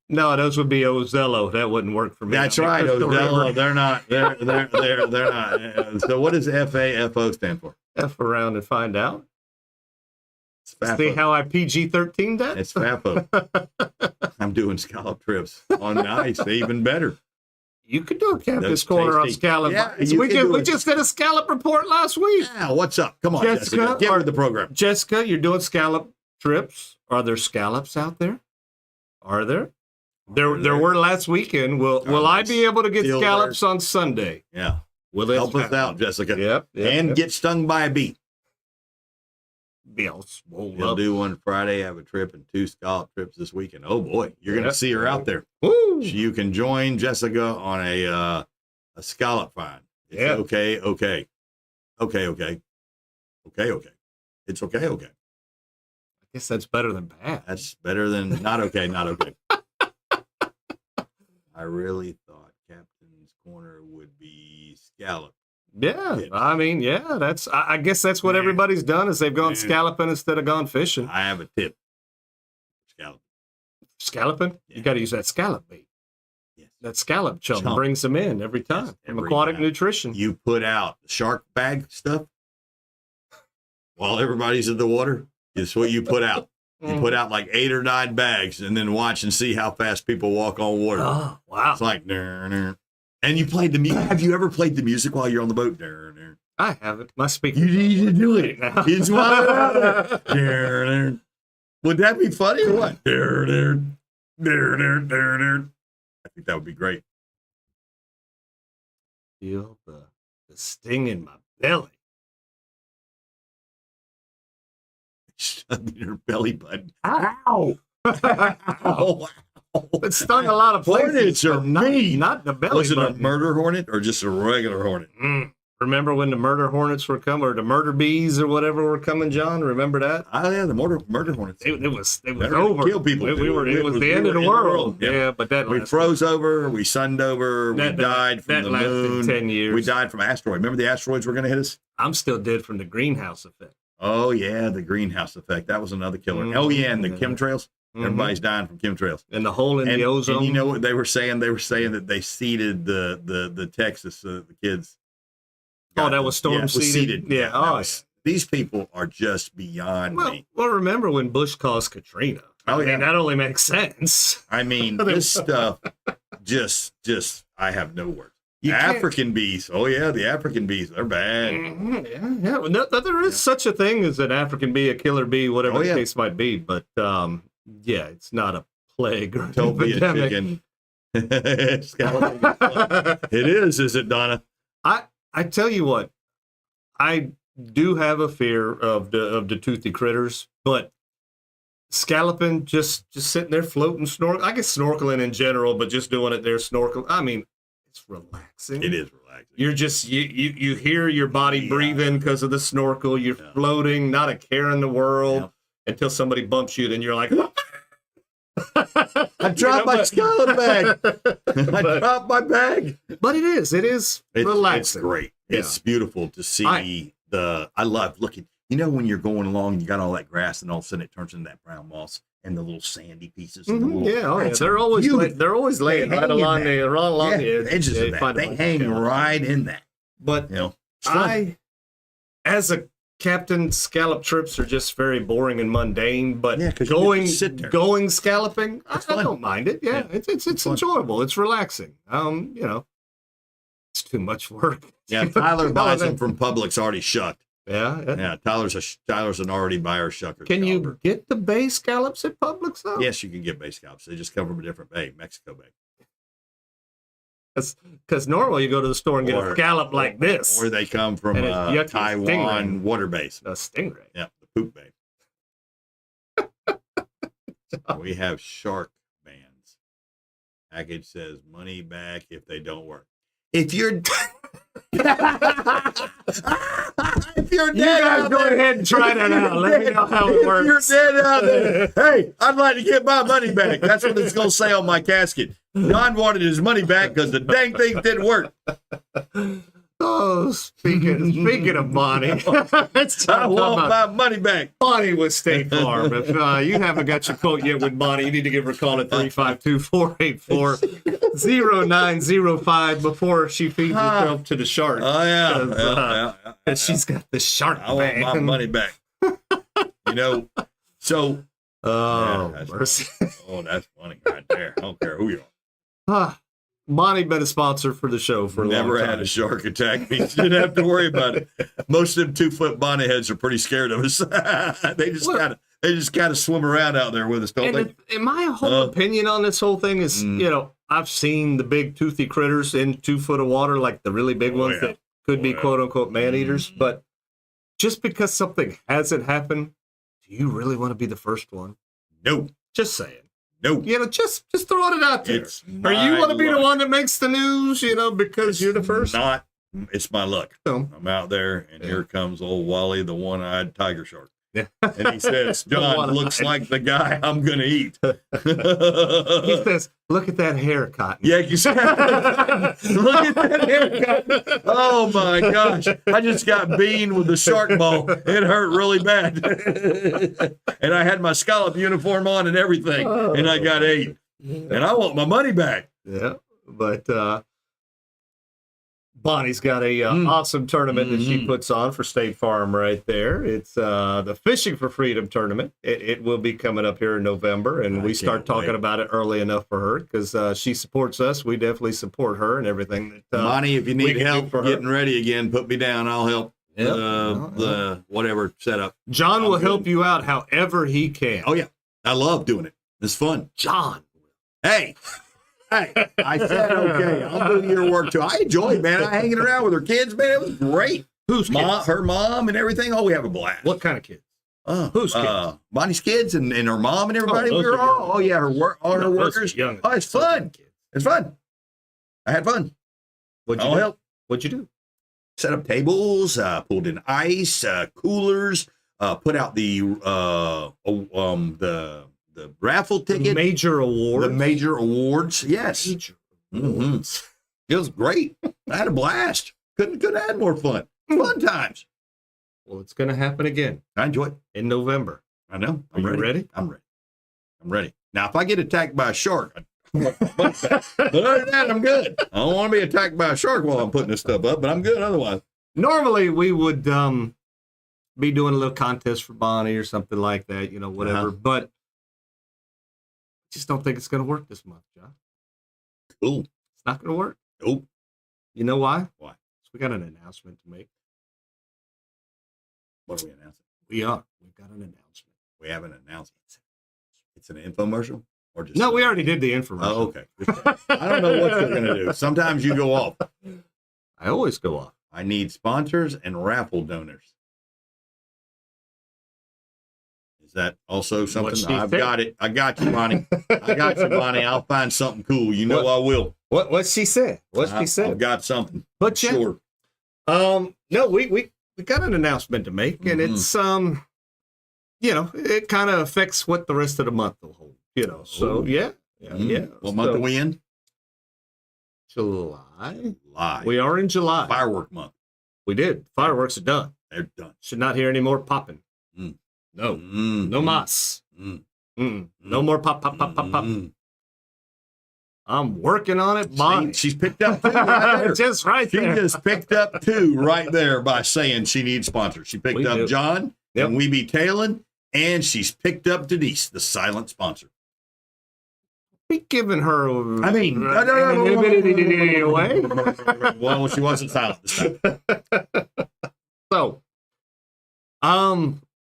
S3: No, those would be Ozello. That wouldn't work for me.
S4: That's
S3: I mean,
S4: right,
S3: Crystal
S4: Ozello.
S3: River.
S4: They're not. They're not. So what does FAFO stand for?
S3: F around and find out.
S4: It's FAFO.
S3: See how I PG-13 that?
S4: It's FAFO. I'm doing scallop trips on the ice. Even better.
S3: You could do a captain's
S4: Those
S3: corner on
S4: tasty-
S3: scallop.
S4: Yeah,
S3: So
S4: you
S3: we
S4: can do
S3: we
S4: it.
S3: just did a scallop report last week.
S4: Yeah, what's up? Come on,
S3: Jessica,
S4: Jessica. Get
S3: are-
S4: with the program.
S3: Jessica, you're doing scallop trips. Are there scallops out there? Are there? There were last weekend. Will I be able to get
S4: Still
S3: scallops on Sunday?
S4: Yeah.
S3: Will it
S4: Help us out, Jessica.
S3: Yep.
S4: And get stung by a bee.
S3: be all swole
S4: He'll
S3: up.
S4: do one Friday, have a trip, and 2 scallop trips this weekend. Oh boy, you're gonna see her out there.
S3: Woo!
S4: You can join Jessica on a scallop find. It's
S3: Yeah.
S4: okay. It's okay.
S3: I guess that's better than bad.
S4: That's better than not okay. I really thought Captain's Corner would be scallop.
S3: Yeah,
S4: Yeah.
S3: I mean, yeah, that's. I guess that's what
S4: Yeah.
S3: everybody's done is they've gone
S4: Yeah.
S3: scalloping instead of gone fishing.
S4: I have a tip. Scallop.
S3: Scalloping,
S4: Yeah.
S3: you got to use that scallop bait.
S4: Yes.
S3: That scallop chum
S4: Chum.
S3: brings them in every time.
S4: Yes,
S3: From
S4: every
S3: Aquatic
S4: time.
S3: Nutrition.
S4: You put out the shark bag stuff while everybody's in the water. Is what you put out. You put out like 8 or 9 bags and then watch and see how fast people walk on water.
S3: Oh wow!
S4: It's like, ner. And you played the music. Have you ever played the music while you're on the boat? Ner.
S3: I haven't. My speaker.
S4: You need to do it.
S3: now.
S4: It's wild. Ner. Would that be funny or what? Ner. I think that would be great.
S3: Feel the sting in my belly.
S4: Stuck in your belly button.
S3: Ow!
S4: Oh,
S3: It stung a lot of places.
S4: Hornets are
S3: but not,
S4: mean.
S3: not the belly
S4: Was it a
S3: button.
S4: murder hornet or just a regular hornet?
S3: Remember when the murder hornets were coming, or the murder bees, or whatever were coming, John? Remember that?
S4: Oh yeah, the murder hornets.
S3: It was
S4: They were gonna
S3: over.
S4: kill people.
S3: We were. It
S4: It
S3: was
S4: was-
S3: the
S4: we
S3: end of
S4: were
S3: the
S4: in the
S3: world.
S4: world. Yep.
S3: Yeah, but that
S4: We
S3: lasted-
S4: froze over. We sunned over.
S3: That-
S4: we died from
S3: that
S4: the
S3: lasted
S4: moon.
S3: 10 years.
S4: We died from asteroid. Remember the asteroids were going to hit us?
S3: I'm still dead from the greenhouse effect.
S4: Oh yeah, the greenhouse effect. That was another killer.
S3: Mhm.
S4: Oh yeah, and the chemtrails.
S3: Mhm.
S4: Everybody's dying from chemtrails.
S3: And the hole in the ozone.
S4: And you know what they were saying? They were saying that they seeded the Texas the kids.
S3: Oh, that was storm
S4: yeah, it was
S3: seeded? Yeah.
S4: that
S3: Oh,
S4: was- These people are just beyond me.
S3: well, remember when Bush caused Katrina?
S4: Oh,
S3: I mean,
S4: yeah.
S3: that only makes sense.
S4: I mean, this stuff just I have no words.
S3: You can't-
S4: African bees. Oh yeah, the African bees. They're bad.
S3: Mhm, yeah. Well, there is such a thing as an African bee, a killer bee, whatever
S4: Oh,
S3: the
S4: yeah.
S3: case might be. But yeah, it's not a plague or an
S4: Don't be a
S3: epidemic.
S4: chicken. Skeleton. It is it, Donna?
S3: I tell you what, I do have a fear of the toothy critters, but scalloping, just sitting there floating, snorkel. I guess snorkeling in general, but just doing it there, snorkel. I mean, it's relaxing.
S4: It is relaxing.
S3: You're just you hear your body
S4: Yeah.
S3: breathing because of the snorkel. You're
S4: Yeah.
S3: floating, not a care in the world,
S4: Yeah.
S3: until somebody bumps you. Then you're like,
S4: I dropped my scallop bag. I
S3: but,
S4: dropped my bag.
S3: but it is
S4: It's
S3: relaxing.
S4: great.
S3: Yeah.
S4: It's beautiful to see I love looking. You know, when you're going along, you got all that grass, and all of a sudden it turns into that brown moss and the little sandy pieces. And the
S3: Mhm,
S4: little,
S3: yeah, oh, yeah.
S4: That's
S3: They're
S4: a
S3: always
S4: beauty.
S3: they're always laying
S4: They
S3: right
S4: hang in
S3: along
S4: that.
S3: the
S4: the edges
S3: Yeah,
S4: of
S3: you
S4: that.
S3: find a
S4: They
S3: bunch of
S4: hang
S3: skeletons.
S4: right in that.
S3: But
S4: You know, it's fun.
S3: as a captain, scallop trips are just very boring and mundane. But
S4: Yeah, 'cause you
S3: going
S4: just sit there.
S3: going scalloping, I
S4: fun.
S3: don't mind it. Yeah,
S4: Yeah,
S3: it's
S4: fun.
S3: enjoyable. It's relaxing. You know, it's too much work.
S4: Yeah, Tyler buys them
S3: Yeah,
S4: from Publix already shucked.
S3: yeah.
S4: Yeah, Tyler's an already buyer shucker.
S3: Can you
S4: scalper.
S3: get the bay scallops at Publix though?
S4: Yes, you can get bay scallops. They just come from a different bay, Mexico Bay.
S3: Because normally you go to the store and get a
S4: Or-
S3: scallop like this,
S4: Or they come from
S3: And it's yucky
S4: Taiwan
S3: stingray.
S4: water base.
S3: a stingray.
S4: Yeah, the poop bay. We have shark bans. Package says money back if they don't work. If you're if you're
S3: You
S4: dead
S3: guys
S4: out
S3: go
S4: there,
S3: ahead and try that out. Let me know how it works.
S4: If you're dead out there, hey, I'd like to get my money back. That's what it's going to say on my casket. John wanted his money back because the dang thing didn't work.
S3: Oh, speaking of Bonnie, it's
S4: I
S3: time to talk
S4: want
S3: about
S4: my money back.
S3: Bonnie with State Farm. If you haven't got your quote yet with Bonnie, you need to give her a call at 352-484-0905 before she feeds herself to the shark.
S4: Oh, yeah.
S3: 'Cause,
S4: Yeah.
S3: And she's got the shark
S4: I want my
S3: ban.
S4: money back. You know, so.
S3: Oh,
S4: Yeah, that's
S3: mercy.
S4: Oh, that's funny right there. I don't care who you are.
S3: Ah, Bonnie been a sponsor for the show for a
S4: Never
S3: long
S4: had
S3: time.
S4: a shark attack me. Didn't have to worry about it. Most of them 2-foot bonnet heads are pretty scared of us. they just kind of swim around out there with us, don't
S3: And
S4: they?
S3: my whole opinion on this whole thing is,
S4: Mm.
S3: you know, I've seen the big toothy critters in 2 foot of water, like the really big ones
S4: yeah.
S3: that could be
S4: Oh, yeah.
S3: quote unquote man eaters. But just because something hasn't happened, do you really want to be the first one?
S4: No.
S3: Just saying.
S4: No.
S3: Just throwing it out there.
S4: It's
S3: Or you want to be the
S4: luck.
S3: one that makes the news, because you're the first?
S4: It's my luck.
S3: No.
S4: I'm out there, and here comes old Wally, the one-eyed tiger shark.
S3: Yeah.
S4: And he says, John looks like the guy I'm going to eat.
S3: He says, look at that haircut.
S4: Yeah, you said, look at that haircut. Oh, my gosh. I just got beamed with the shark ball. It hurt really bad. And I had my scallop uniform on and everything, and I got ate. And I want my money back.
S3: Yeah, but Bonnie's got a awesome tournament that she puts on for State Farm right there. It's the Fishing for Freedom tournament. It will be coming up here in November, and we start talking about it early enough for her because she supports us. We definitely support her and everything. That,
S4: Bonnie, if you need help
S3: for
S4: getting ready again, put me down. I'll help. The whatever setup.
S3: John will help you out however he can.
S4: Oh, yeah. I love doing it. It's fun.
S3: John.
S4: Hey, I said, okay, I'll do your work too. I enjoy it, man. I hanging around with her kids, man. It was great.
S3: Who's kids?
S4: Her mom and everything. Oh, we have a blast.
S3: What kind of kids? Who's kids?
S4: Bonnie's kids and her mom and everybody.
S3: Oh,
S4: We were all, yeah, all her workers.
S3: Young.
S4: Oh, it's fun. It's fun. I had fun.
S3: What'd you do? What'd you do?
S4: Set up tables, pulled in ice, coolers, put out the raffle ticket.
S3: Major awards.
S4: The major awards. Yes.
S3: Major
S4: awards. It was great. I had a blast. Couldn't add more fun. Fun times.
S3: Well, it's going to happen again.
S4: I enjoy it.
S3: In November.
S4: I know.
S3: Are you ready?
S4: I'm ready. I'm ready. Now, if I get attacked by a shark, but other than that, I'm good. I don't want to be attacked by a shark while I'm putting this stuff up, but I'm good otherwise.
S3: Normally, we would be doing a little contest for Bonnie or something like that, whatever. But I just don't think it's going to work this month, John.
S4: Cool.
S3: It's not going to work.
S4: Nope.
S3: You know why?
S4: Why?
S3: We got an announcement to make.
S4: What are we announcing?
S3: We've got an announcement.
S4: We have an announcement. It's an infomercial? Or just
S3: no, we already did the infomercial.
S4: Oh, okay. I don't know what they're going to do. Sometimes you go off.
S3: I always go off.
S4: I need sponsors and raffle donors. Is that also something? I've got it. I got you, Bonnie. I got you, Bonnie. I'll find something cool. You know I will.
S3: What she said? She said?
S4: I've got something.
S3: But
S4: sure.
S3: No, we got an announcement to make, and it's it kind of affects what the rest of the month will hold. So yeah.
S4: What month are we in?
S3: July.
S4: July.
S3: We are in July.
S4: Firework month.
S3: We did. Fireworks are done.
S4: They're done.
S3: Should not hear any more popping. No. No mas. No more pop. I'm working on it, Bonnie.
S4: She's picked up 2 right there.
S3: Just right there.
S4: She just picked up 2 right there by saying she needs sponsors. She picked up John and We Be Tailing, and she's picked up Denise, the silent sponsor.
S3: Be giving her.
S4: I mean,
S3: away.
S4: Well, she wasn't silent this time.
S3: So,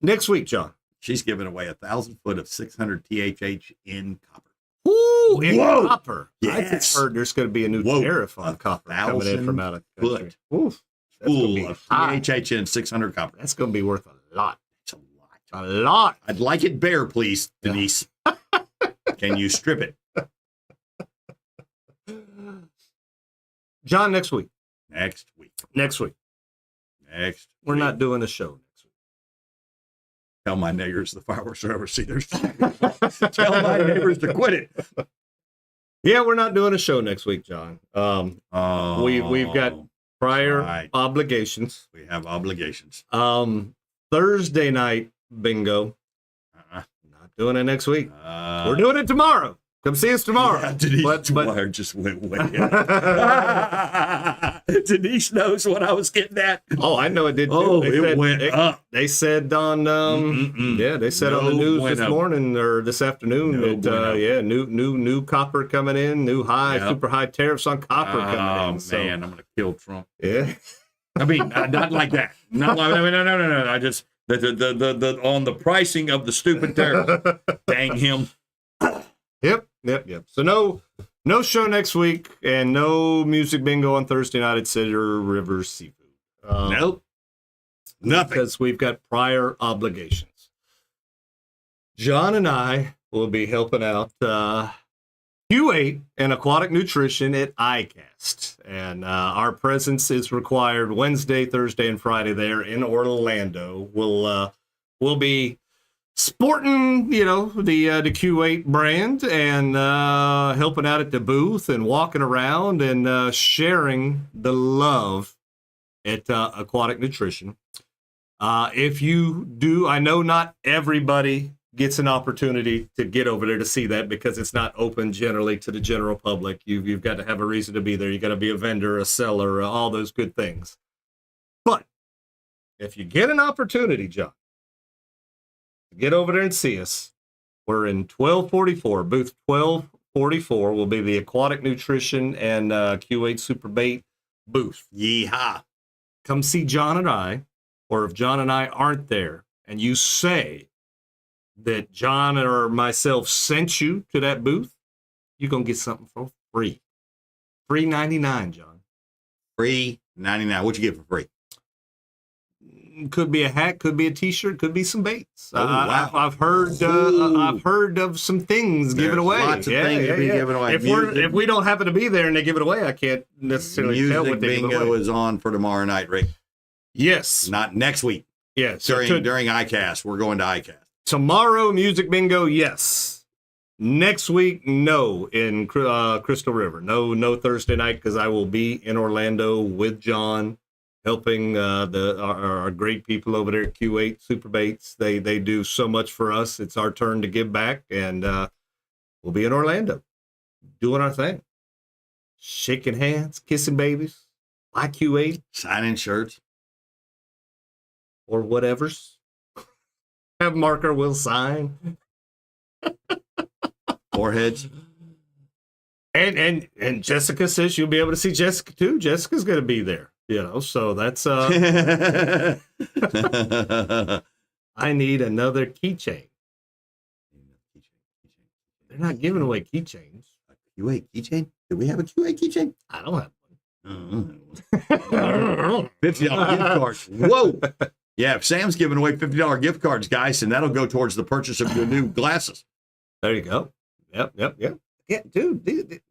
S3: next week, John.
S4: She's giving away 1,000 foot of 600 THH in copper.
S3: Ooh, in copper.
S4: Yes.
S3: I just heard there's going to be a new tariff on copper coming in from out of the country.
S4: Full of THH in 600 copper.
S3: That's going to be worth a lot.
S4: It's a lot.
S3: A lot.
S4: I'd like it bare, please, Denise. Can you strip it?
S3: John, next week.
S4: Next week.
S3: We're not doing a show next week.
S4: Tell my neighbors the fireworks are overseas. Tell my neighbors to quit it.
S3: Yeah, we're not doing a show next week, John. We've got prior obligations.
S4: We have obligations.
S3: Thursday night bingo. Not doing it next week. We're doing it tomorrow. Come see us tomorrow.
S4: Yeah, Denise Dwyer just went way up. Denise knows what I was getting at.
S3: Oh, I know it did too.
S4: Oh, it went up.
S3: They said on they said on the news this morning or this afternoon that new copper coming in, new super high tariffs on copper coming in.
S4: Oh man, I'm gonna kill Trump.
S3: Yeah.
S4: I mean, not like that. Not like no. I just the on the pricing of the stupid tariffs. Dang him.
S3: Yep. So no show next week and no music bingo on Thursday night at Cedar River Seafood.
S4: Nope. Nothing.
S3: Because we've got prior obligations. John and I will be helping out Q8 and Aquatic Nutrition at ICAST. And our presence is required Wednesday, Thursday, and Friday there in Orlando. We'll be sporting, the Q8 brand and helping out at the booth and walking around and sharing the love at Aquatic Nutrition. If you do, I know not everybody gets an opportunity to get over there to see that because it's not open generally to the general public. You've got to have a reason to be there. You got to be a vendor, a seller, all those good things. But if you get an opportunity, John, get over there and see us. We're in 1244, booth 1244 will be the Aquatic Nutrition and Q8 Super Bait booth.
S4: Yeehaw.
S3: Come see John and I, or if John and I aren't there, and you say that John or myself sent you to that booth, you're going to get something for free. Free 99, John.
S4: Free 99. What'd you get for free?
S3: Could be a hat, could be a T-shirt, could be some baits.
S4: Oh, wow.
S3: I've heard of some things given away.
S4: Lots of things being given away.
S3: If we don't happen to be there and they give it away, I can't necessarily tell what they give away.
S4: Bingo is on for tomorrow night, Rick.
S3: Yes.
S4: Not next week.
S3: Yes.
S4: During ICAST. We're going to ICAST.
S3: Tomorrow, music bingo, yes. Next week, no, in Crystal River. No Thursday night because I will be in Orlando with John, helping our great people over there at Q8 Super Baits. They do so much for us. It's our turn to give back, and we'll be in Orlando doing our thing. Shaking hands, kissing babies, by Q8.
S4: Signing shirts.
S3: Or whatever's. Have marker will sign.
S4: Foreheads.
S3: And Jessica says you'll be able to see Jessica too. Jessica's going to be there, so that's I need another keychain. They're not giving away keychains.
S4: Q8 keychain? Did we have a Q8 keychain?
S3: I don't have
S4: one. $50 gift cards. Whoa. Yeah, if Sam's giving away $50 gift cards, guys, and that'll go towards the purchase of your new glasses.
S3: There you go. Yep. Yeah, dude.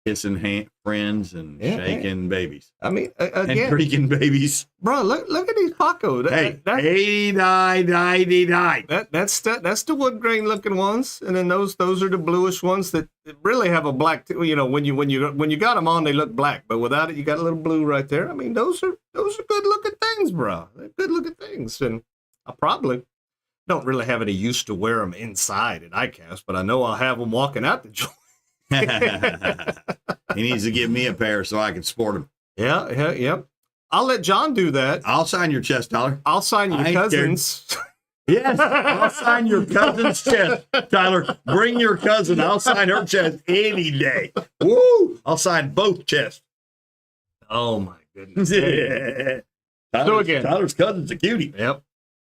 S4: Kissing friends and shaking babies.
S3: I mean, again,
S4: and creaking babies.
S3: Bro, look at these Paco.
S4: Hey, $89.99.
S3: That's the wood grain looking ones, and then those are the bluish ones that really have a black. When you got them on, they look black, but without it, you got a little blue right there. I mean, those are good looking things, bro. They're good looking things, and I probably don't really have any use to wear them inside at ICAST, but I know I'll have them walking out the joint.
S4: He needs to give me a pair so I can sport them.
S3: Yep. I'll let John do that.
S4: I'll sign your chest, Tyler.
S3: I'll sign your cousin's.
S4: Yes, I'll sign your cousin's chest, Tyler. Bring your cousin. I'll sign her chest any day. Woo! I'll sign both chests.
S3: Oh my goodness.
S4: Tyler's cousin's a cutie.
S3: Yep.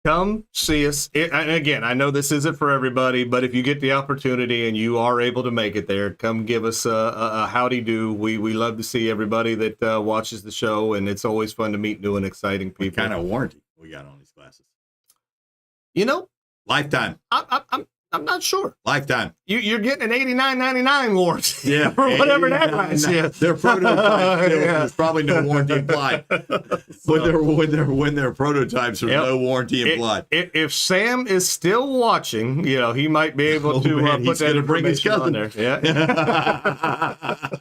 S3: Come see us. And again, I know this isn't for everybody, but if you get the opportunity and you are able to make it there, come give us a howdy do. We love to see everybody that watches the show, and it's always fun to meet new and exciting people.
S4: What kind of warranty we got on these glasses? Lifetime.
S3: I'm not sure.
S4: Lifetime.
S3: You're getting an $89.99 warranty.
S4: Yeah.
S3: Or whatever that lasts. Yeah.
S4: They're prototypes. There's probably no warranty implied. When they're prototypes, there's no warranty implied.
S3: If Sam is still watching, he might be able to put that information on there. Yeah.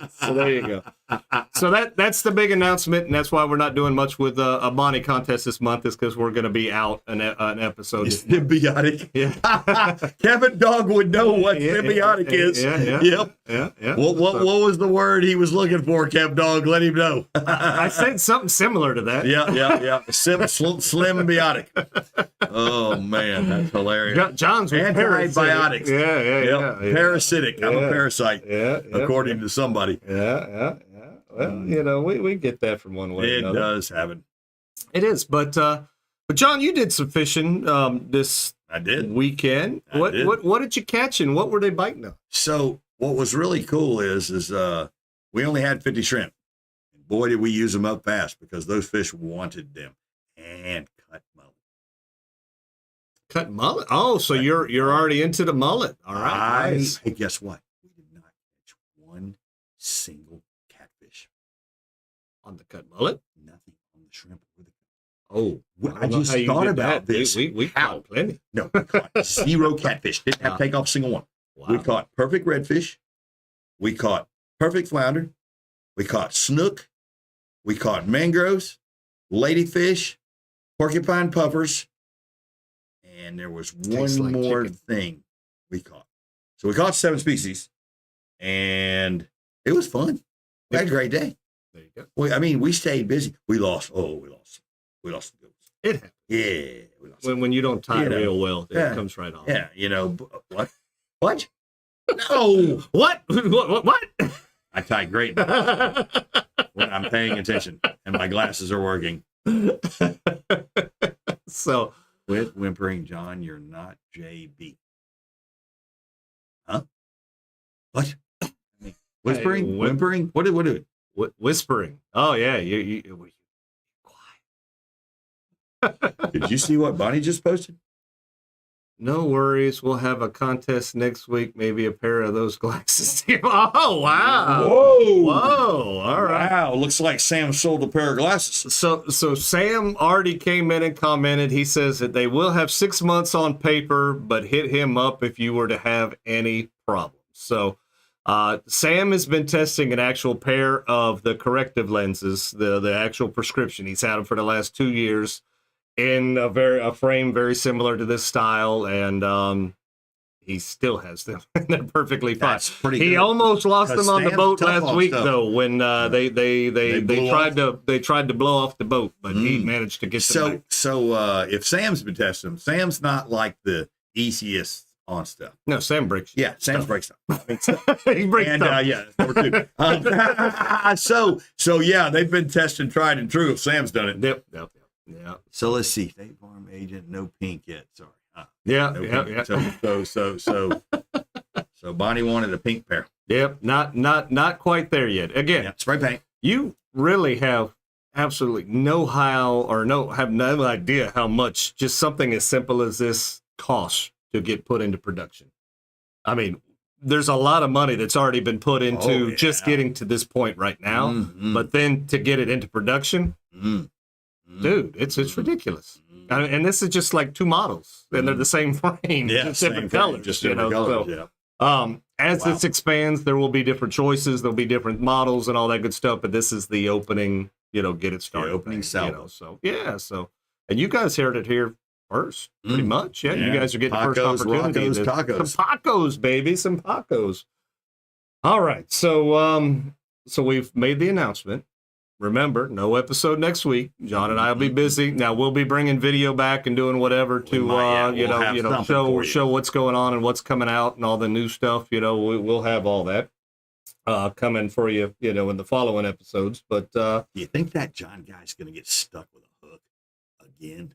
S3: So there you go. So that's the big announcement, and that's why we're not doing much with a Bonnie contest this month, is because we're going to be out an episode.
S4: Symbiotic.
S3: Yeah.
S4: Kevin Dog would know what symbiotic is.
S3: Yeah.
S4: Yep. What was the word he was looking for, Kev Dog? Let him know.
S3: I said something similar to that.
S4: Yeah. Slim biotic. Oh man, that's hilarious.
S3: John's
S4: antibiotics.
S3: Yeah.
S4: Parasitic. I'm a parasite. According to somebody.
S3: Yeah. Well, we get that from one way.
S4: It does happen.
S3: It is, but John, you did some fishing this.
S4: I did.
S3: Weekend. What did you catch, and what were they biting on?
S4: So what was really cool is we only had 50 shrimp. Boy, did we use them up fast because those fish wanted them. And cut
S3: Cut mullet. Oh, so you're already into the mullet. All right. Nice.
S4: Hey, guess what? We did not catch one single catfish
S3: On the cut mullet?
S4: Nothing on the shrimp.
S3: Oh,
S4: I just thought about this.
S3: We caught plenty.
S4: No, we caught 0 catfish. Didn't have to take off a single one.
S3: Wow.
S4: We caught perfect redfish. We caught perfect flounder. We caught snook. We caught mangroves, ladyfish, porcupine puffers, and there was one more thing we caught. So we caught 7 species, and it was fun. We had a great day.
S3: There you go.
S4: We stayed busy. We lost some goods.
S3: It happens.
S4: Yeah.
S3: When you don't tie real well, it comes right off.
S4: Yeah, what? What? No.
S3: What? What?
S4: I tie great when I'm paying attention and my glasses are working.
S3: So,
S4: quit whimpering, John. You're not JB. Huh? What? Whispering?
S3: Hey,
S4: whimpering? What do it?
S3: Whispering. Oh, yeah. You quiet.
S4: Did you see what Bonnie just posted?
S3: No worries. We'll have a contest next week. Maybe a pair of those glasses. Oh, wow.
S4: Whoa.
S3: All right.
S4: Wow. Looks like Sam sold a pair of glasses.
S3: So Sam already came in and commented. He says that they will have 6 months on paper, but hit him up if you were to have any problems. So Sam has been testing an actual pair of the corrective lenses, the actual prescription. He's had them for the last 2 years. In a frame very similar to this style, and he still has them. They're perfectly fine.
S4: That's pretty
S3: he
S4: good.
S3: almost lost them on the boat last week,
S4: stuff.
S3: though, when they tried to blow off the boat, but he managed to get them back.
S4: So if Sam's been testing them, Sam's not like the easiest on stuff.
S3: No, Sam breaks.
S4: Yeah, Sam's breaks stuff.
S3: He breaks
S4: and
S3: stuff.
S4: yeah, number 2. So yeah, they've been testing tried and true. If Sam's done it.
S3: Yep. Yeah.
S4: So let's see. State Farm agent, no pink yet. Sorry.
S3: Yeah.
S4: So Bonnie wanted a pink pair.
S3: Yep. Not quite there yet. Again,
S4: spray paint.
S3: You really have absolutely have no idea how much just something as simple as this costs to get put into production. I mean, there's a lot of money that's already been put into just getting to this point right now, but then to get it into production. Dude, it's ridiculous. And this is just like 2 models, and they're the same frame, just different colors.
S4: Just different colors,
S3: As this expands, there will be different choices, there'll be different models and all that good stuff, but this is the opening, get it started.
S4: The opening salvo.
S3: And you guys heard it here first, pretty much. Yeah, you guys are getting the first opportunity.
S4: Tacos.
S3: Some tacos, baby, some tacos. All right, so we've made the announcement. Remember, no episode next week. John and I will be busy. Now we'll be bringing video back and doing whatever to show what's going on and what's coming out and all the new stuff. We'll have all that coming for you. In the following episodes. But
S4: do you think that John guy's going to get stuck with a hook again?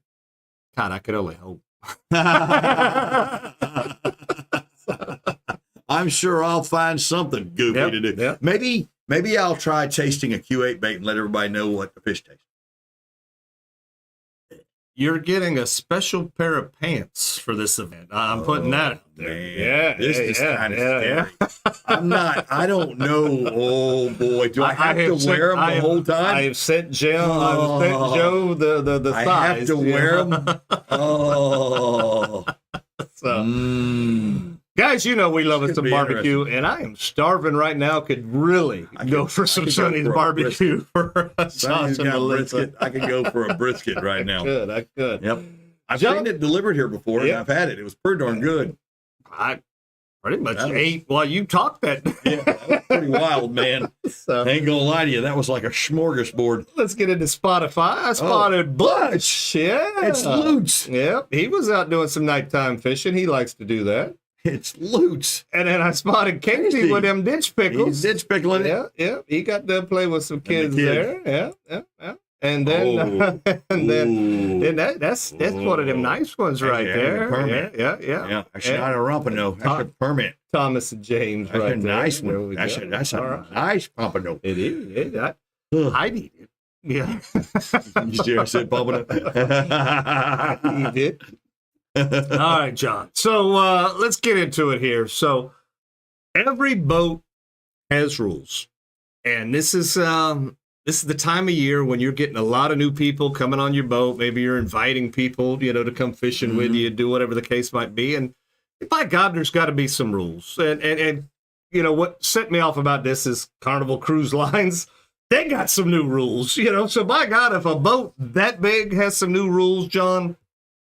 S3: God, I could only hope.
S4: I'm sure I'll find something goofy to do.
S3: Yep.
S4: Maybe I'll try tasting a Q8 bait and let everybody know what the fish tastes.
S3: You're getting a special pair of pants for this event. I'm putting that out there.
S4: Man. This is kind of scary. I don't know. Oh boy, do I have to wear them the whole time?
S3: I have sent Joe the size.
S4: I have to wear them. Oh.
S3: Guys, we love us some barbecue, and I am starving right now. Could really go for some Sonny's barbecue for Josh and Melissa.
S4: I could go for a brisket right now.
S3: I could.
S4: Yep. I've seen it delivered here before, and I've had it. It was pretty darn good.
S3: I pretty much ate while you talked that.
S4: Yeah, that was pretty wild, man. I ain't gonna lie to you. That was like a smorgasbord.
S3: Let's get into Spotify. I spotted Butch. Yeah.
S4: It's Lutz.
S3: Yep. He was out doing some nighttime fishing. He likes to do that.
S4: It's Lutz.
S3: And then I spotted Casey with them ditch pickles.
S4: He's ditch pickling it.
S3: Yeah. He got to play with some kids there. Yeah. And then, then that's one of them nice ones right there.
S4: Permit.
S3: Yeah.
S4: That's not a rumpano. That's a permit.
S3: Thomas and James,
S4: that's
S3: right
S4: a nice
S3: there.
S4: one. That's a nice pompano.
S3: It is. I need it. Yeah.
S4: You dare say pompano?
S3: I need it. All right, John. So let's get into it here. So every boat has rules, and this is the time of year when you're getting a lot of new people coming on your boat. Maybe you're inviting people, to come fishing with you, do whatever the case might be. And by God, there's got to be some rules. And what set me off about this is Carnival Cruise Lines. They got some new rules, So by God, if a boat that big has some new rules, John,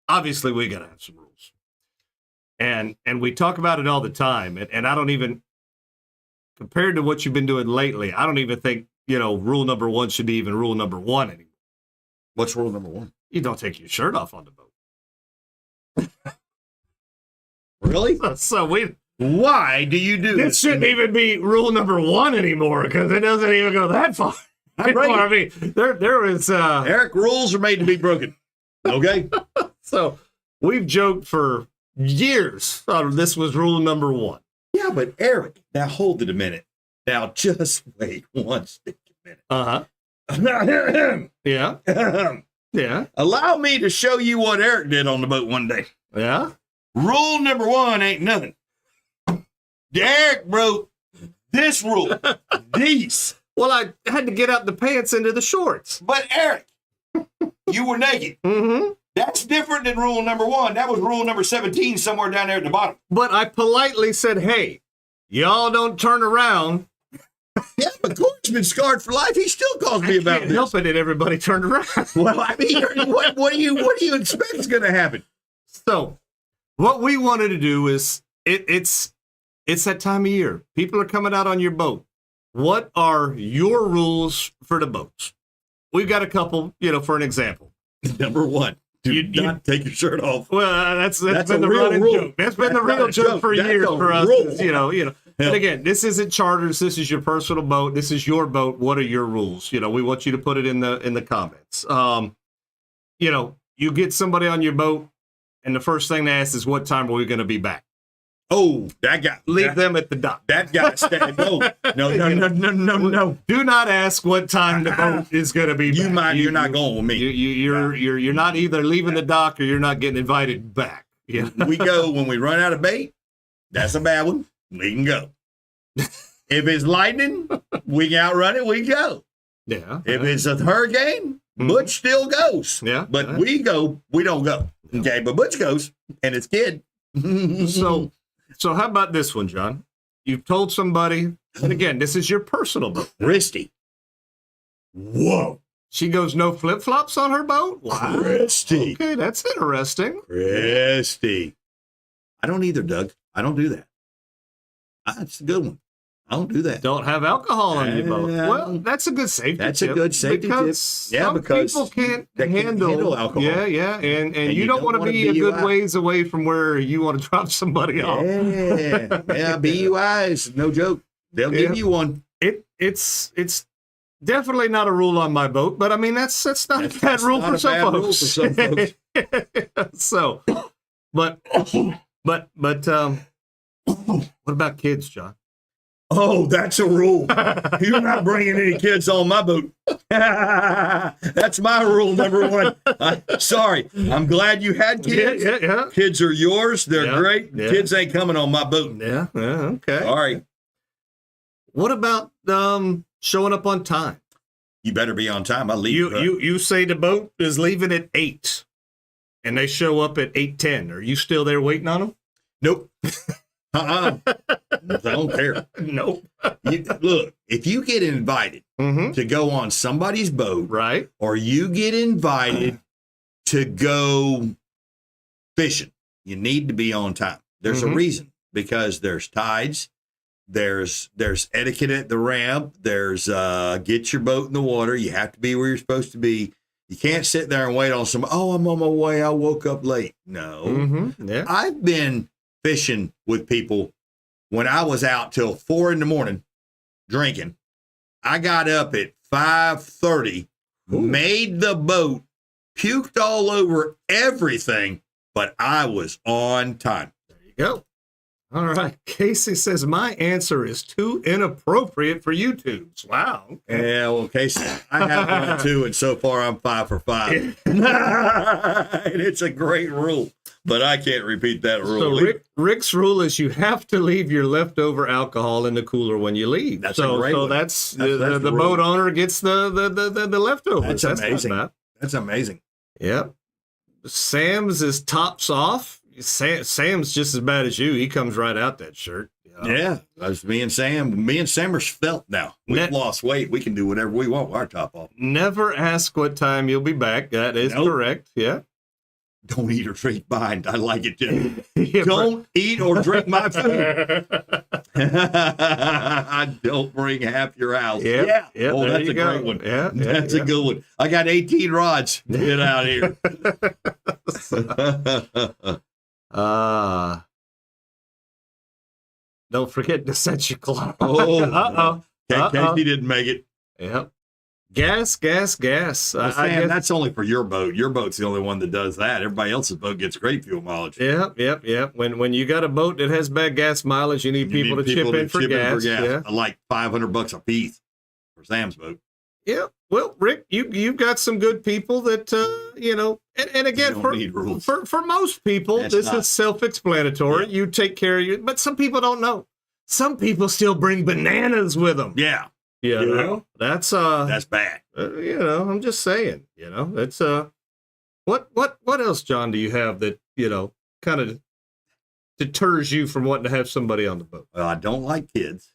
S3: obviously we got to have some rules. And we talk about it all the time. And I don't even, compared to what you've been doing lately, I don't even think, rule number 1 should be even rule number 1 anymore.
S4: What's rule number 1?
S3: You don't take your shirt off on the boat.
S4: Really?
S3: So
S4: why do you do
S3: this? Shouldn't even be rule number 1 anymore because it doesn't even go that far.
S4: Right.
S3: I mean, there is
S4: Eric, rules are made to be broken. Okay.
S3: So we've joked for years. This was rule number 1.
S4: Yeah, but Eric, now hold it a minute. Now just wait one minute.
S3: Yeah. Yeah.
S4: Allow me to show you what Eric did on the boat one day.
S3: Yeah.
S4: Rule number 1 ain't nothing. Eric broke this rule. These.
S3: Well, I had to get out the pants into the shorts.
S4: But Eric, you were naked.
S3: Mm-hmm.
S4: That's different than rule number 1. That was rule number 17 somewhere down there at the bottom.
S3: But I politely said, hey, y'all don't turn around.
S4: Yeah, but Corey's been scarred for life. He still calls me about
S3: Can't
S4: this.
S3: help it that everybody turned around.
S4: Well, I mean, what do you expect is going to happen?
S3: So what we wanted to do is it's that time of year. People are coming out on your boat. What are your rules for the boats? We've got a couple, for an example.
S4: Number 1, do not take your shirt off.
S3: Well, that's been
S4: a
S3: the
S4: real
S3: running
S4: rule.
S3: joke. That's been the real joke for
S4: That's
S3: years
S4: a
S3: for us.
S4: rule.
S3: Is, And again, this isn't charters. This is your personal boat. This is your boat. What are your rules? We want you to put it in the comments. You get somebody on your boat, and the first thing they ask is, "What time are we going to be back?"
S4: Oh, that guy.
S3: Leave them at the dock.
S4: That guy said, no.
S3: Do not ask what time the boat is going to be back.
S4: You're not going with me.
S3: You're not either leaving the dock or you're not getting invited back. Yeah.
S4: We go when we run out of bait. That's a bad one. We can go. If it's lightning, we can outrun it. We go.
S3: Yeah.
S4: If it's a hurricane, Butch still goes.
S3: Yeah.
S4: But we go. We don't go. Okay. But Butch goes, and it's kid.
S3: So how about this one, John? You've told somebody, and again, this is your personal boat.
S4: Christy. Whoa.
S3: She goes, no flip-flops on her boat? Wow.
S4: Christy.
S3: Okay, that's interesting.
S4: Christy. I don't either, Doug. I don't do that. That's a good one. I don't do that.
S3: Don't have alcohol on your boat. Well, that's a good safety
S4: That's
S3: tip.
S4: a good safety
S3: because
S4: tip. Yeah,
S3: some
S4: because
S3: people can't
S4: they can't handle alcohol.
S3: Yeah. And you
S4: you
S3: don't
S4: don't
S3: want to
S4: want
S3: be
S4: a
S3: a good
S4: DUI.
S3: ways away from where you want to drop somebody off.
S4: Yeah, BUIs, no joke. They'll give you one.
S3: It's definitely not a rule on my boat, but I mean that's not a bad rule
S4: not
S3: for
S4: a
S3: some
S4: bad rule
S3: folks.
S4: for some folks.
S3: So, but what about kids, John?
S4: Oh, that's a rule. You're not bringing any kids on my boat. That's my rule number 1. Sorry. I'm glad you had kids.
S3: Yeah.
S4: Kids are yours. They're
S3: Yeah,
S4: great.
S3: yeah.
S4: Kids ain't coming on my boat.
S3: Yeah, okay.
S4: Sorry.
S3: What about showing up on time?
S4: You better be on time. I'll leave
S3: You say the boat is leaving at 8, and they show up at 8:10. Are you still there waiting on them?
S4: Nope. I don't care.
S3: Nope.
S4: Look, if you get invited
S3: Mm-hmm.
S4: to go on somebody's boat,
S3: Right.
S4: or you get invited to go fishing, you need to be on time. There's a reason, because there's tides, there's etiquette at the ramp, there's get your boat in the water. You have to be where you're supposed to be. You can't sit there and wait on I'm on my way. I woke up late. No.
S3: Mm-hmm. Yeah.
S4: I've been fishing with people when I was out till 4 a.m. drinking. I got up at 5:30, made the boat, puked all over everything, but I was on time.
S3: There you go. All right. Casey says my answer is too inappropriate for YouTubes. Wow. Okay.
S4: Yeah, well, Casey, I have one too, and so far I'm 5 for 5. And it's a great rule. but I can't repeat that rule.
S3: So Rick's rule is you have to leave your leftover alcohol in the cooler when you leave.
S4: That's a great one.
S3: That's
S4: the
S3: the
S4: rule.
S3: boat owner gets the leftovers.
S4: That's amazing.
S3: Not bad.
S4: That's amazing.
S3: Yep. Sam's is tops off. Sam's just as bad as you. He comes right out that shirt.
S4: Yeah, that's me and Sam. Me and Sam are felt now. We've lost weight. We can do whatever we want with our top off.
S3: Never ask what time you'll be back. That is correct. Yeah.
S4: Don't eat or drink mine. I like it, Jim.
S3: Yeah,
S4: Don't eat or drink my food. Don't bring half your house.
S3: Yeah.
S4: Oh,
S3: there
S4: that's
S3: you
S4: a
S3: go.
S4: great one.
S3: Yeah.
S4: That's a good one. I got 18 rods. Get out here.
S3: Don't forget to set your clock.
S4: Oh, Casey didn't make it.
S3: Yep. Gas.
S4: Well, Sam, that's only for your boat. Your boat's the only one that does that. Everybody else's boat gets great fuel mileage.
S3: Yep. When you got a boat that has bad gas mileage, you need people to chip in for gas. Yeah.
S4: Like $500 a piece for Sam's boat.
S3: Yeah. Well, Rick, you've got some good people that and again for most people this is self-explanatory. Yeah. You take care of you, but some people don't know. Some people still bring bananas with them.
S4: Yeah.
S3: You know, that's
S4: bad.
S3: I'm just saying, it's what else, John, do you have that, kind of deters you from wanting to have somebody on the boat?
S4: Well, I don't like kids.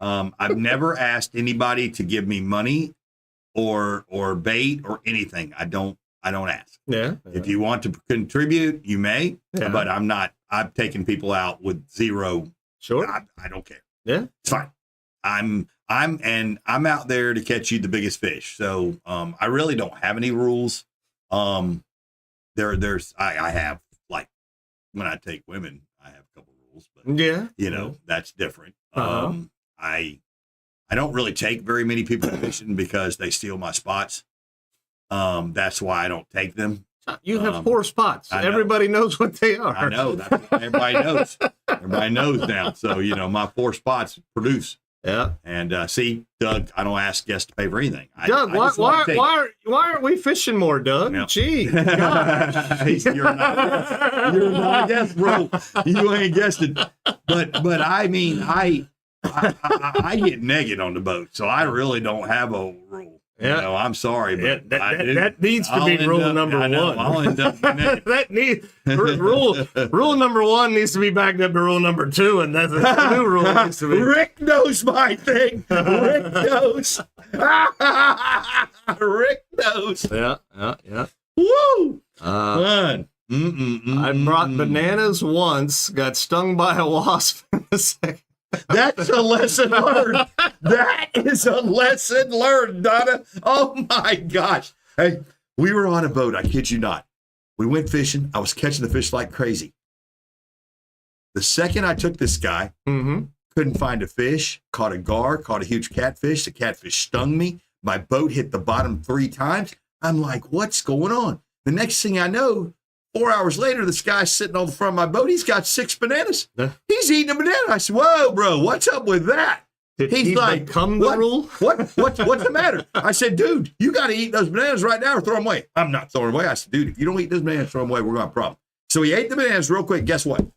S4: I've never asked anybody to give me money or bait or anything. I don't ask.
S3: Yeah.
S4: If you want to contribute, you may, but I'm not. I've taken people out with zero.
S3: Sure.
S4: I don't care.
S3: Yeah.
S4: It's fine. I'm out there to catch you the biggest fish. So I really don't have any rules. I have, like, when I take women, I have a couple rules, but that's different. I don't really take very many people fishing because they steal my spots. That's why I don't take them.
S3: You have 4 spots. Everybody knows what they are.
S4: I know. Everybody knows. Everybody knows now. So, my 4 spots produce.
S3: Yeah.
S4: And see, Doug, I don't ask guests to pay for anything.
S3: Doug, why aren't we fishing more, Doug?
S4: No.
S3: Gee.
S4: You're not a guest, bro. You ain't guessing. But I mean, I get naked on the boat, so I really don't have a rule.
S3: Yeah.
S4: I'm sorry, but
S3: that needs to be rule number 1.
S4: I'll end up naked.
S3: Rule number 1 needs to be backed up to rule number 2, and that's the new rule needs to be.
S4: Rick knows my thing. Rick knows. Rick knows.
S3: Yeah.
S4: Woo! Fun.
S3: I brought bananas once, got stung by a wasp in the second.
S4: That's a lesson learned. That is a lesson learned, Donna. Oh my gosh. Hey, we were on a boat. I kid you not. We went fishing. I was catching the fish like crazy. The second I took this guy, couldn't find a fish, caught a gar, caught a huge catfish. The catfish stung me. My boat hit the bottom 3 times. I'm like, what's going on? The next thing I know, 4 hours later, this guy's sitting on the front of my boat. He's got 6 bananas. He's eating a banana. I said, whoa, bro, what's up with that?
S3: He's like, become the rule?
S4: What's the matter? I said, dude, you got to eat those bananas right now or throw them away. I'm not throwing them away. I said, dude, if you don't eat those bananas, throw them away. We're going to have a problem. So he ate the bananas real quick. Guess what?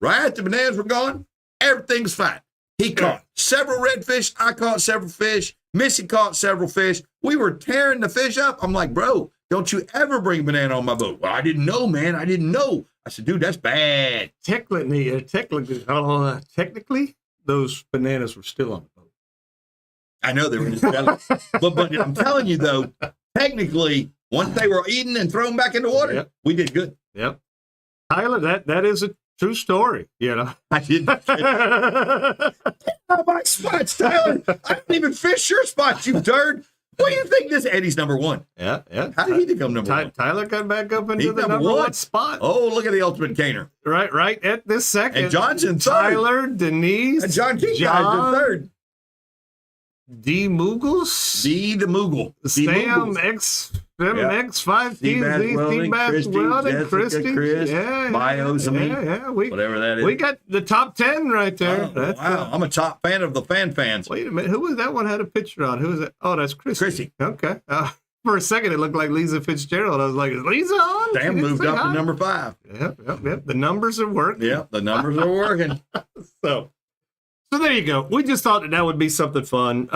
S4: Right after the bananas were gone, everything's fine. He caught several redfish. I caught several fish. Missy caught several fish. We were tearing the fish up. I'm like, bro, don't you ever bring banana on my boat. Well, I didn't know, man. I didn't know. I said, dude, that's bad.
S3: Technically, those bananas were still on the boat.
S4: I know they were just jealous. but I'm telling you, though, technically, once they were eaten and thrown back in the water, we did good.
S3: Yep. Tyler, that is a true story,
S4: I didn't. My spots, Tyler. I didn't even fish your spots, you turd. What do you think this Eddie's number 1?
S3: Yeah.
S4: How did he become number 1?
S3: Tyler got back up into
S4: He's
S3: the number 1 spot.
S4: Oh, look at the ultimate caner.
S3: Right at this second.
S4: And John's in 3rd.
S3: Tyler, Denise,
S4: and John King guy's in 3rd.
S3: D. Moogles.
S4: D. the Moogle.
S3: Sam X. X5 TZ, Bass Welding, Christy.
S4: Chris, Bios, whatever that is.
S3: We got the top 10 right there.
S4: Oh, wow. I'm a top fan of the fans.
S3: Wait a minute. Who was that one had a picture on? Who was that? Oh, that's Christy.
S4: Christy.
S3: Okay. For a second, it looked like Lisa Fitzgerald. I was like, is Lisa on?
S4: Sam
S3: She didn't
S4: moved
S3: say
S4: up
S3: hi.
S4: to number 5.
S3: Yep. The numbers are working.
S4: Yep, the numbers are working.
S3: So there you go. We just thought that would be something fun.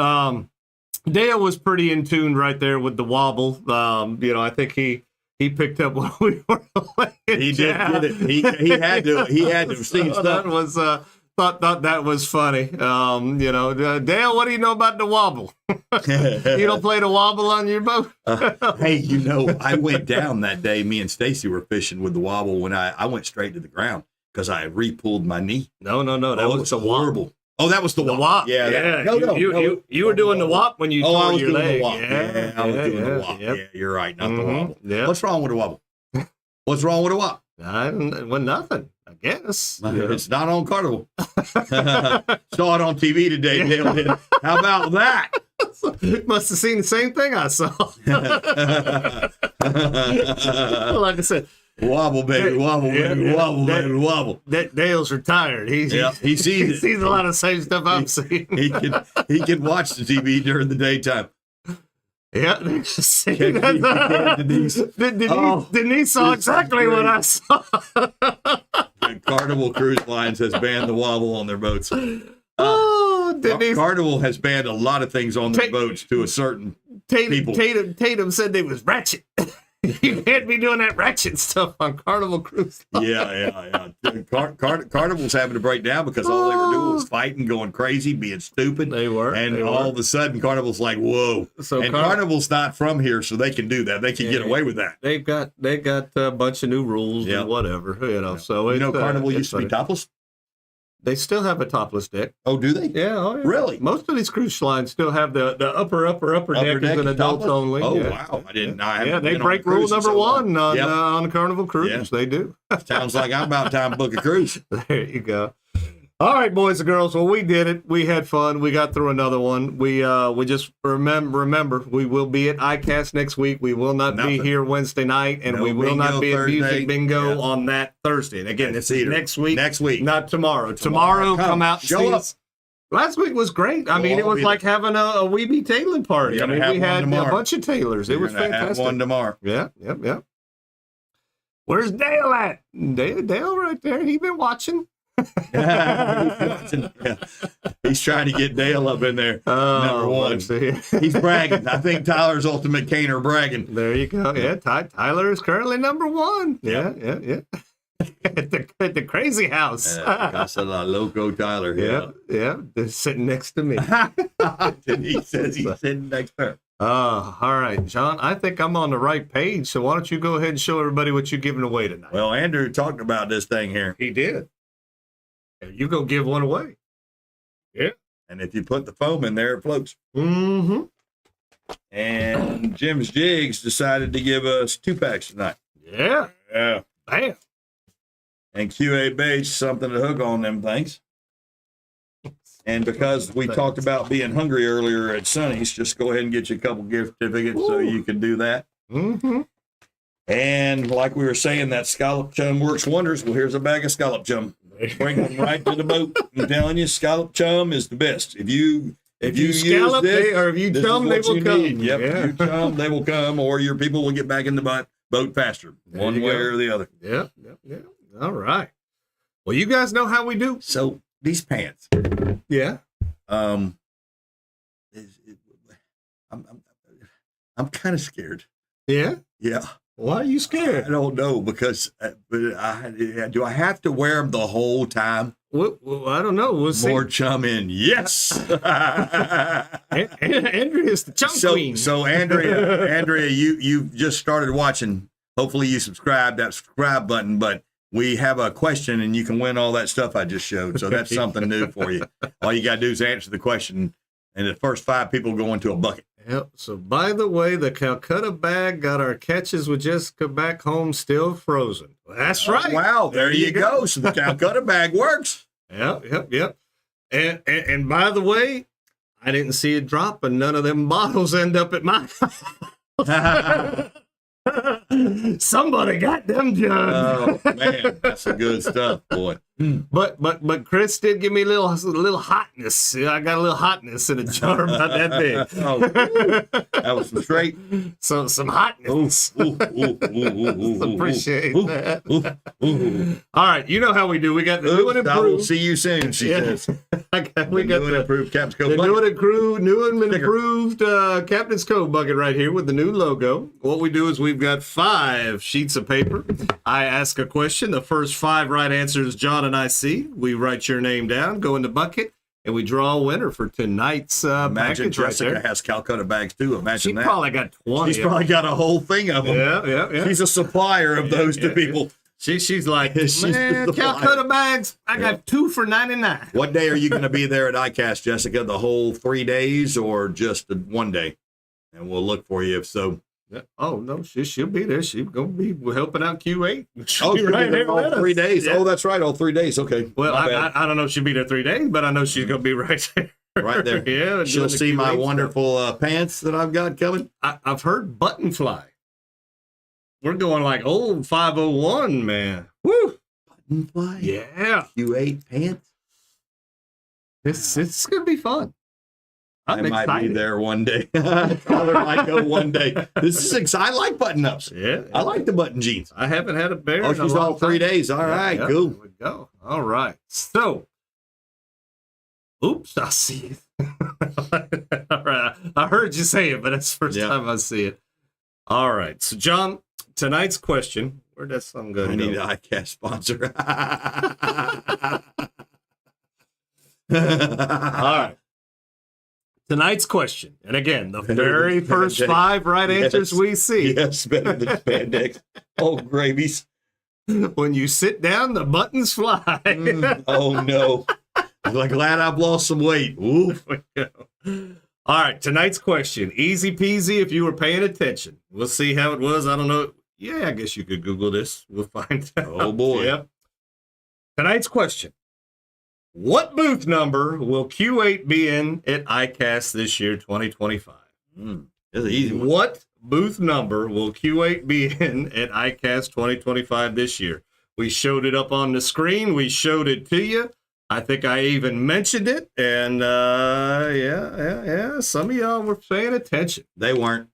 S3: Dale was pretty in tune right there with the wobble. I think he picked up what we were like.
S4: He did get it. He had to have seen stuff.
S3: That was thought that was funny. Dale, what do you know about the wobble? You don't play the wobble on your boat?
S4: Hey, I went down that day. Me and Stacy were fishing with the wobble when I went straight to the ground because I re-pulled my knee.
S3: No. That was the
S4: horrible. Oh, that was the
S3: wop.
S4: Yeah.
S3: You were doing the wop when you tore your leg.
S4: I was doing the wop.
S3: Yep.
S4: Yeah, you're right. Not the wobble.
S3: Yeah.
S4: What's wrong with the wobble? What's wrong with the wop?
S3: Nothing, I guess.
S4: It's not on Carnival. Saw it on TV today, Dale did. How about that?
S3: Must have seen the same thing I saw. Like I said,
S4: wobble, baby, wobble, baby, wobble, baby, wobble.
S3: Dale's retired. He sees
S4: he
S3: sees a lot of the same stuff I'm seeing.
S4: He can watch the TV during the daytime.
S3: Yeah, Denise saw exactly what I saw.
S4: Carnival Cruise Lines has banned the wobble on their boats.
S3: Denise.
S4: Carnival has banned a lot of things on their boats to a certain people.
S3: Tatum said they was ratchet. You can't be doing that ratchet stuff on Carnival Cruise Line.
S4: Yeah. Carnival's having to break down because all they were doing was fighting, going crazy, being stupid.
S3: They were.
S4: And all of a sudden, Carnival's like, whoa.
S3: So
S4: Carnival's not from here, so they can do that. They can get away with that.
S3: They got a bunch of new rules and whatever, So
S4: Carnival used to be topless.
S3: They still have a topless deck.
S4: Oh, do they?
S3: Yeah.
S4: Really?
S3: Most of these cruise lines still have the upper deck is an adults only.
S4: Oh, wow. I didn't know.
S3: They break rule number 1 on Carnival Cruise. Yeah. They do.
S4: Sounds like I'm about time to book a cruise.
S3: There you go. All right, boys and girls. Well, we did it. We had fun. We got through another one. We just remember we will be at ICAST next week. We will not be here Wednesday night, and we will not be at Music Bingo on that Thursday. And again, it's next week.
S4: Next week,
S3: not tomorrow. Tomorrow, come out and see us. Last week was great. I mean, it was like having a weebie tailoring party. I mean, we had a bunch of tailors. It was fantastic.
S4: Have one tomorrow.
S3: Yeah. Where's Dale at? Dale right there. He been watching.
S4: He's trying to get Dale up in there. Number 1. He's bragging. I think Tyler's Ultimate Cane are bragging.
S3: There you go. Yeah, Tyler is currently number 1. Yeah. at the crazy house.
S4: Casa La Loco Tyler.
S3: Yeah. They're sitting next to me.
S4: He says he's sitting next to her.
S3: All right, John, I think I'm on the right page. So why don't you go ahead and show everybody what you're giving away tonight?
S4: Well, Andrew talked about this thing here.
S3: He did. You go give one away. Yeah.
S4: And if you put the foam in there, it floats.
S3: Mm-hmm.
S4: And Jim's Jigs decided to give us 2 packs tonight.
S3: Yeah.
S4: Yeah.
S3: Bam.
S4: And QA Baits, something to hook on them things. And because we talked about being hungry earlier at Sonny's, just go ahead and get you a couple gift certificates so you can do that.
S3: Mm-hmm.
S4: And like we were saying, that scallop chum works wonders. Well, here's a bag of scallop chum. Bring them right to the boat. I'm telling you, scallop chum is the best. If you
S3: scallop, if you chum, they will come.
S4: Yep, if you chum, they will come, or your people will get back in the boat faster, one way or the other.
S3: Yeah. All right. Well, you guys know how we do.
S4: So these pants.
S3: Yeah.
S4: I'm kind of scared.
S3: Yeah.
S4: Yeah.
S3: Why are you scared?
S4: I don't know because do I have to wear them the whole time?
S3: Well, I don't know. We'll see.
S4: More chum in. Yes.
S3: Andrea's the chum queen.
S4: So Andrea, you've just started watching. Hopefully you subscribe, that subscribe button, but we have a question and you can win all that stuff I just showed. So that's something new for you. All you got to do is answer the question, and the first 5 people go into a bucket.
S3: Yep. So, by the way, the Calcutta bag got our catches with Jessica back home still frozen. Well, that's right.
S4: Wow. There you go. So the Calcutta bag works.
S3: Yep. And by the way, I didn't see it drop, and none of them bottles end up at my house. Somebody got them jugs.
S4: Oh, man. That's some good stuff, boy.
S3: But Chris did give me a little hotness. I got a little hotness in a jar about that big.
S4: Oh, that was straight.
S3: So some hotness. Appreciate that. All right, you know how we do. We got the new and
S4: I will
S3: improved.
S4: see you soon, she says.
S3: We got
S4: new and improved Captain's Cove
S3: the
S4: bucket.
S3: new and improved Captain's Cove bucket right here with the new logo. What we do is we've got 5 sheets of paper. I ask a question. The first 5 right answers John and I see. We write your name down, go in the bucket, and we draw a winner for tonight's
S4: Imagine
S3: package right
S4: Jessica
S3: there.
S4: has Calcutta bags too. Imagine
S3: She
S4: that.
S3: probably got 20.
S4: She's probably got a whole thing of them.
S3: Yeah.
S4: She's a supplier of those to people.
S3: She's like,
S4: She's
S3: man,
S4: the
S3: Calcutta bags, I got 2 for $99.
S4: What day are you going to be there at ICAST, Jessica? The whole 3 days or just 1 day? And we'll look for you if so.
S3: Oh, no, she'll be there. She's going to be helping out Q8.
S4: Oh,
S3: She'll be
S4: right there all
S3: with us.
S4: 3 days.
S3: Yeah.
S4: Oh, that's right, all 3 days. Okay.
S3: Well,
S4: My bad.
S3: I don't know if she'll be there 3 days, but I know she's going to be right there.
S4: Right there.
S3: Yeah. and
S4: She'll
S3: doing the
S4: see my
S3: Q8 stuff.
S4: wonderful pants that I've got coming.
S3: I've heard button fly. We're going like old 501, man. Woo.
S4: Button fly.
S3: Yeah.
S4: Q8 pants.
S3: It's going to be fun.
S4: I
S3: I'm
S4: might
S3: excited.
S4: be there one day. Tyler might go one day. This is exciting. I like button ups.
S3: Yeah.
S4: I like the button jeans.
S3: I haven't had a bear.
S4: Oh,
S3: in a
S4: she's
S3: long
S4: all 3
S3: time.
S4: days. All right,
S3: Yeah,
S4: cool.
S3: There we go. All right. So, oops, I see it. All right. I heard you say it, but it's the first
S4: Yeah.
S3: time I see it. All right. So, John, tonight's question. Where'd that song go?
S4: I need an ICAST sponsor.
S3: All right. Tonight's question. And again, the very
S4: than
S3: first
S4: spandex.
S3: 5 right answers
S4: Yes.
S3: we see.
S4: Yes, better than spandex. Oh, gravies.
S3: When you sit down, the buttons fly.
S4: Oh, no. I'm glad I've lost some weight. Ooh.
S3: All right, tonight's question. Easy peasy if you were paying attention. We'll see how it was. I don't know. Yeah, I guess you could Google this. We'll find out.
S4: Oh, boy.
S3: Yep. Tonight's question. What booth number will Q8 be in at ICAST this year, 2025?
S4: That's an easy one.
S3: What booth number will Q8 be in at ICAST 2025 this year? We showed it up on the screen. We showed it to you. I think I even mentioned it. And yeah. Some of y'all were paying attention.
S4: They weren't.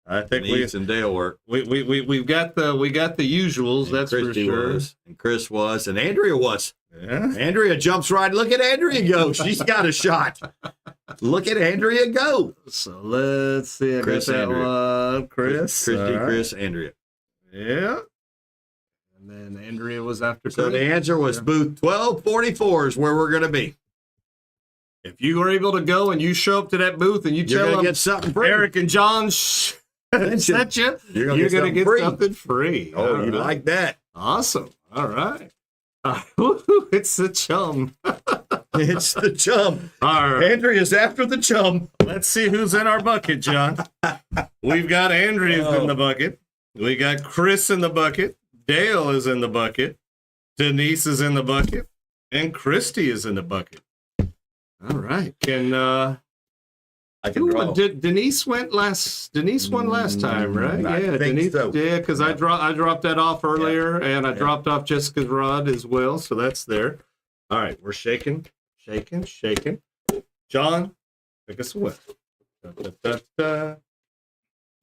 S3: I think we
S4: and Dale work.
S3: we've got the usuals.
S4: And
S3: That's
S4: Christy
S3: for sure.
S4: was, and Chris was, and Andrea was.
S3: Yeah.
S4: Andrea jumps right. Look at Andrea go. She's got a shot. Look at Andrea go.
S3: So let's see. I
S4: Chris,
S3: got that
S4: Andrea.
S3: one. Chris.
S4: Christy,
S3: All right.
S4: Chris, Andrea.
S3: Yeah. And then Andrea was after
S4: So
S3: Chris.
S4: the answer was booth 1244 is where we're going to be.
S3: If you were able to go and you show up to that booth and you
S4: You're
S3: tell
S4: going
S3: them
S4: to get something free.
S3: Eric and John sent you,
S4: You're
S3: you're
S4: gonna
S3: going to
S4: get
S3: get
S4: something
S3: something free.
S4: Oh,
S3: All
S4: you
S3: right.
S4: like that?
S3: Awesome. All right. Woo-hoo, it's the chum.
S4: It's the chum.
S3: All right.
S4: Andrea's after the chum.
S3: Let's see who's in our bucket, John. We've got Andrea's in the bucket. We got Chris in the bucket. Dale is in the bucket. Denise is in the bucket. And Christy is in the bucket. All right. Can
S4: I can draw.
S3: Denise won last time, right?
S4: I
S3: Yeah,
S4: think
S3: Denise.
S4: so.
S3: Yeah, because I dropped that off earlier, and I dropped off Jessica's rod as well, so that's there. All right, we're shaking. John, take us away.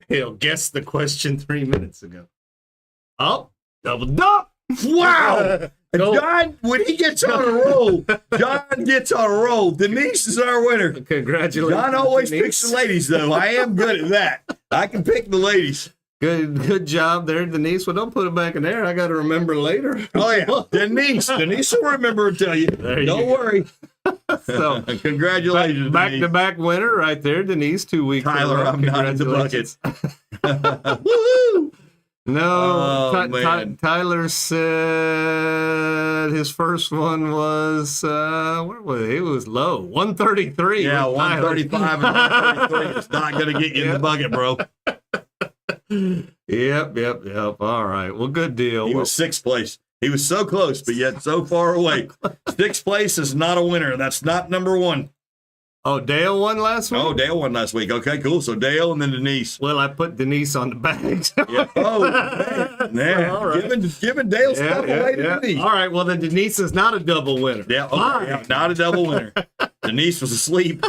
S3: He'll guess the question 3 minutes ago. Oh, double up.
S4: Wow.
S3: Go.
S4: John, when he gets on a roll, John gets on a roll. Denise is our winner.
S3: Congratulations.
S4: John always
S3: Denise.
S4: picks the ladies, though. I am good at that. I can pick the ladies.
S3: Good job there, Denise. Well, don't put it back in there. I got to remember later.
S4: Oh, yeah. Denise will remember and tell you.
S3: There you
S4: Don't
S3: go.
S4: worry.
S3: So,
S4: Congratulations,
S3: back
S4: Denise.
S3: to back winner right there, Denise. 2 weeks. in a
S4: Tyler,
S3: row.
S4: I'm not in the bucket.
S3: Congratulations.
S4: Woo!
S3: No,
S4: Oh, man.
S3: Tyler said his first one was where was it? It was low, 133.
S4: Yeah,
S3: with Tyler.
S4: 135 and 133 is not going to get you in the bucket, bro.
S3: Yep. All right. Well, good deal.
S4: He
S3: Well,
S4: was sixth place. He was so close, but yet so far away. Sixth place is not a winner. That's not number one.
S3: Oh, Dale won last week?
S4: Oh, Dale won last week. Okay, cool. So Dale and then Denise.
S3: Well, I put Denise on the bags.
S4: Yeah. Oh, man.
S3: All right.
S4: Giving Dale stuff away to Denise.
S3: All right, well, then Denise is not a double winner.
S4: Yeah, okay, yeah, not a double winner. Denise was asleep.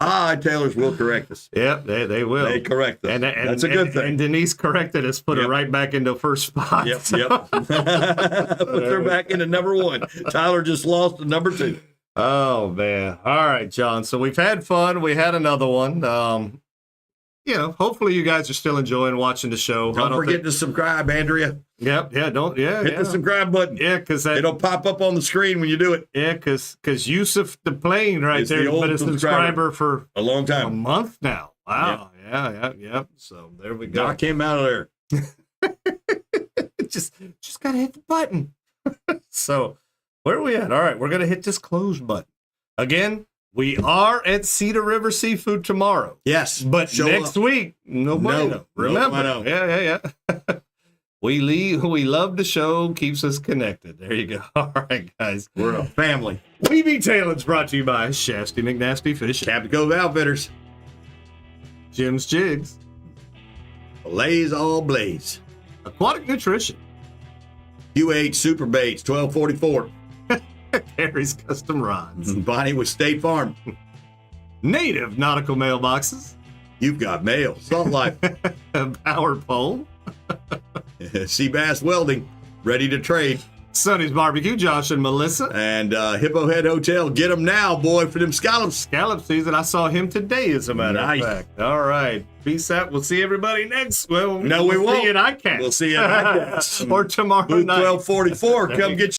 S4: Tailors will correct us.
S3: Yep, they will.
S4: They correct us.
S3: And
S4: that's a good thing.
S3: And Denise corrected us, put her right back into first spot.
S4: Yep. Put her back into number 1. Tyler just lost to number 2.
S3: Oh, man. All right, John. So we've had fun. We had another one. Hopefully you guys are still enjoying watching the show.
S4: Don't forget to subscribe, Andrea.
S3: Yep. Yeah.
S4: Hit the subscribe button.
S3: Yeah, because
S4: it'll pop up on the screen when you do it.
S3: Yeah, because Yusuf the Plane there has been a subscriber for
S4: a long time,
S3: a month now. Wow. Yep. Yeah. So there we go.
S4: Knock him out of there.
S3: just gotta hit the button. So where are we at? All right, we're gonna hit this close button again. We are at Cedar River Seafood tomorrow.
S4: Yes,
S3: but next week, no bueno. Remember?
S4: No.
S3: Yeah. We love the show. Keeps us connected. There you go. All right, guys.
S4: We're a family.
S3: We Be Tailing's brought to you by Shasty McNasty Fishing,
S4: Capt Cove Outfitters,
S3: Jim's Jigs,
S4: Filletzall Blades,
S3: Aquatic Nutrition,
S4: UH Super Baits 1244,
S3: Karrie's Custom Rods,
S4: Bonnie with State Farm,
S3: Native Nautical Mailboxes,
S4: You've Got Mail, Salt Life,
S3: Power Pole,
S4: Sea Bass Welding, Ready to Trade,
S3: Sonny's Barbecue, Josh and Melissa,
S4: and Hippo Head Hotel. Get them now, boy, for them scallops.
S3: Scallop season. I saw him today, as a matter of fact. All right. Peace out. We'll see everybody next. Well,
S4: no, we won't.
S3: See you at ICAST.
S4: We'll see you at ICAST.
S3: Or tomorrow
S4: Booth
S3: night.
S4: 1244. Come get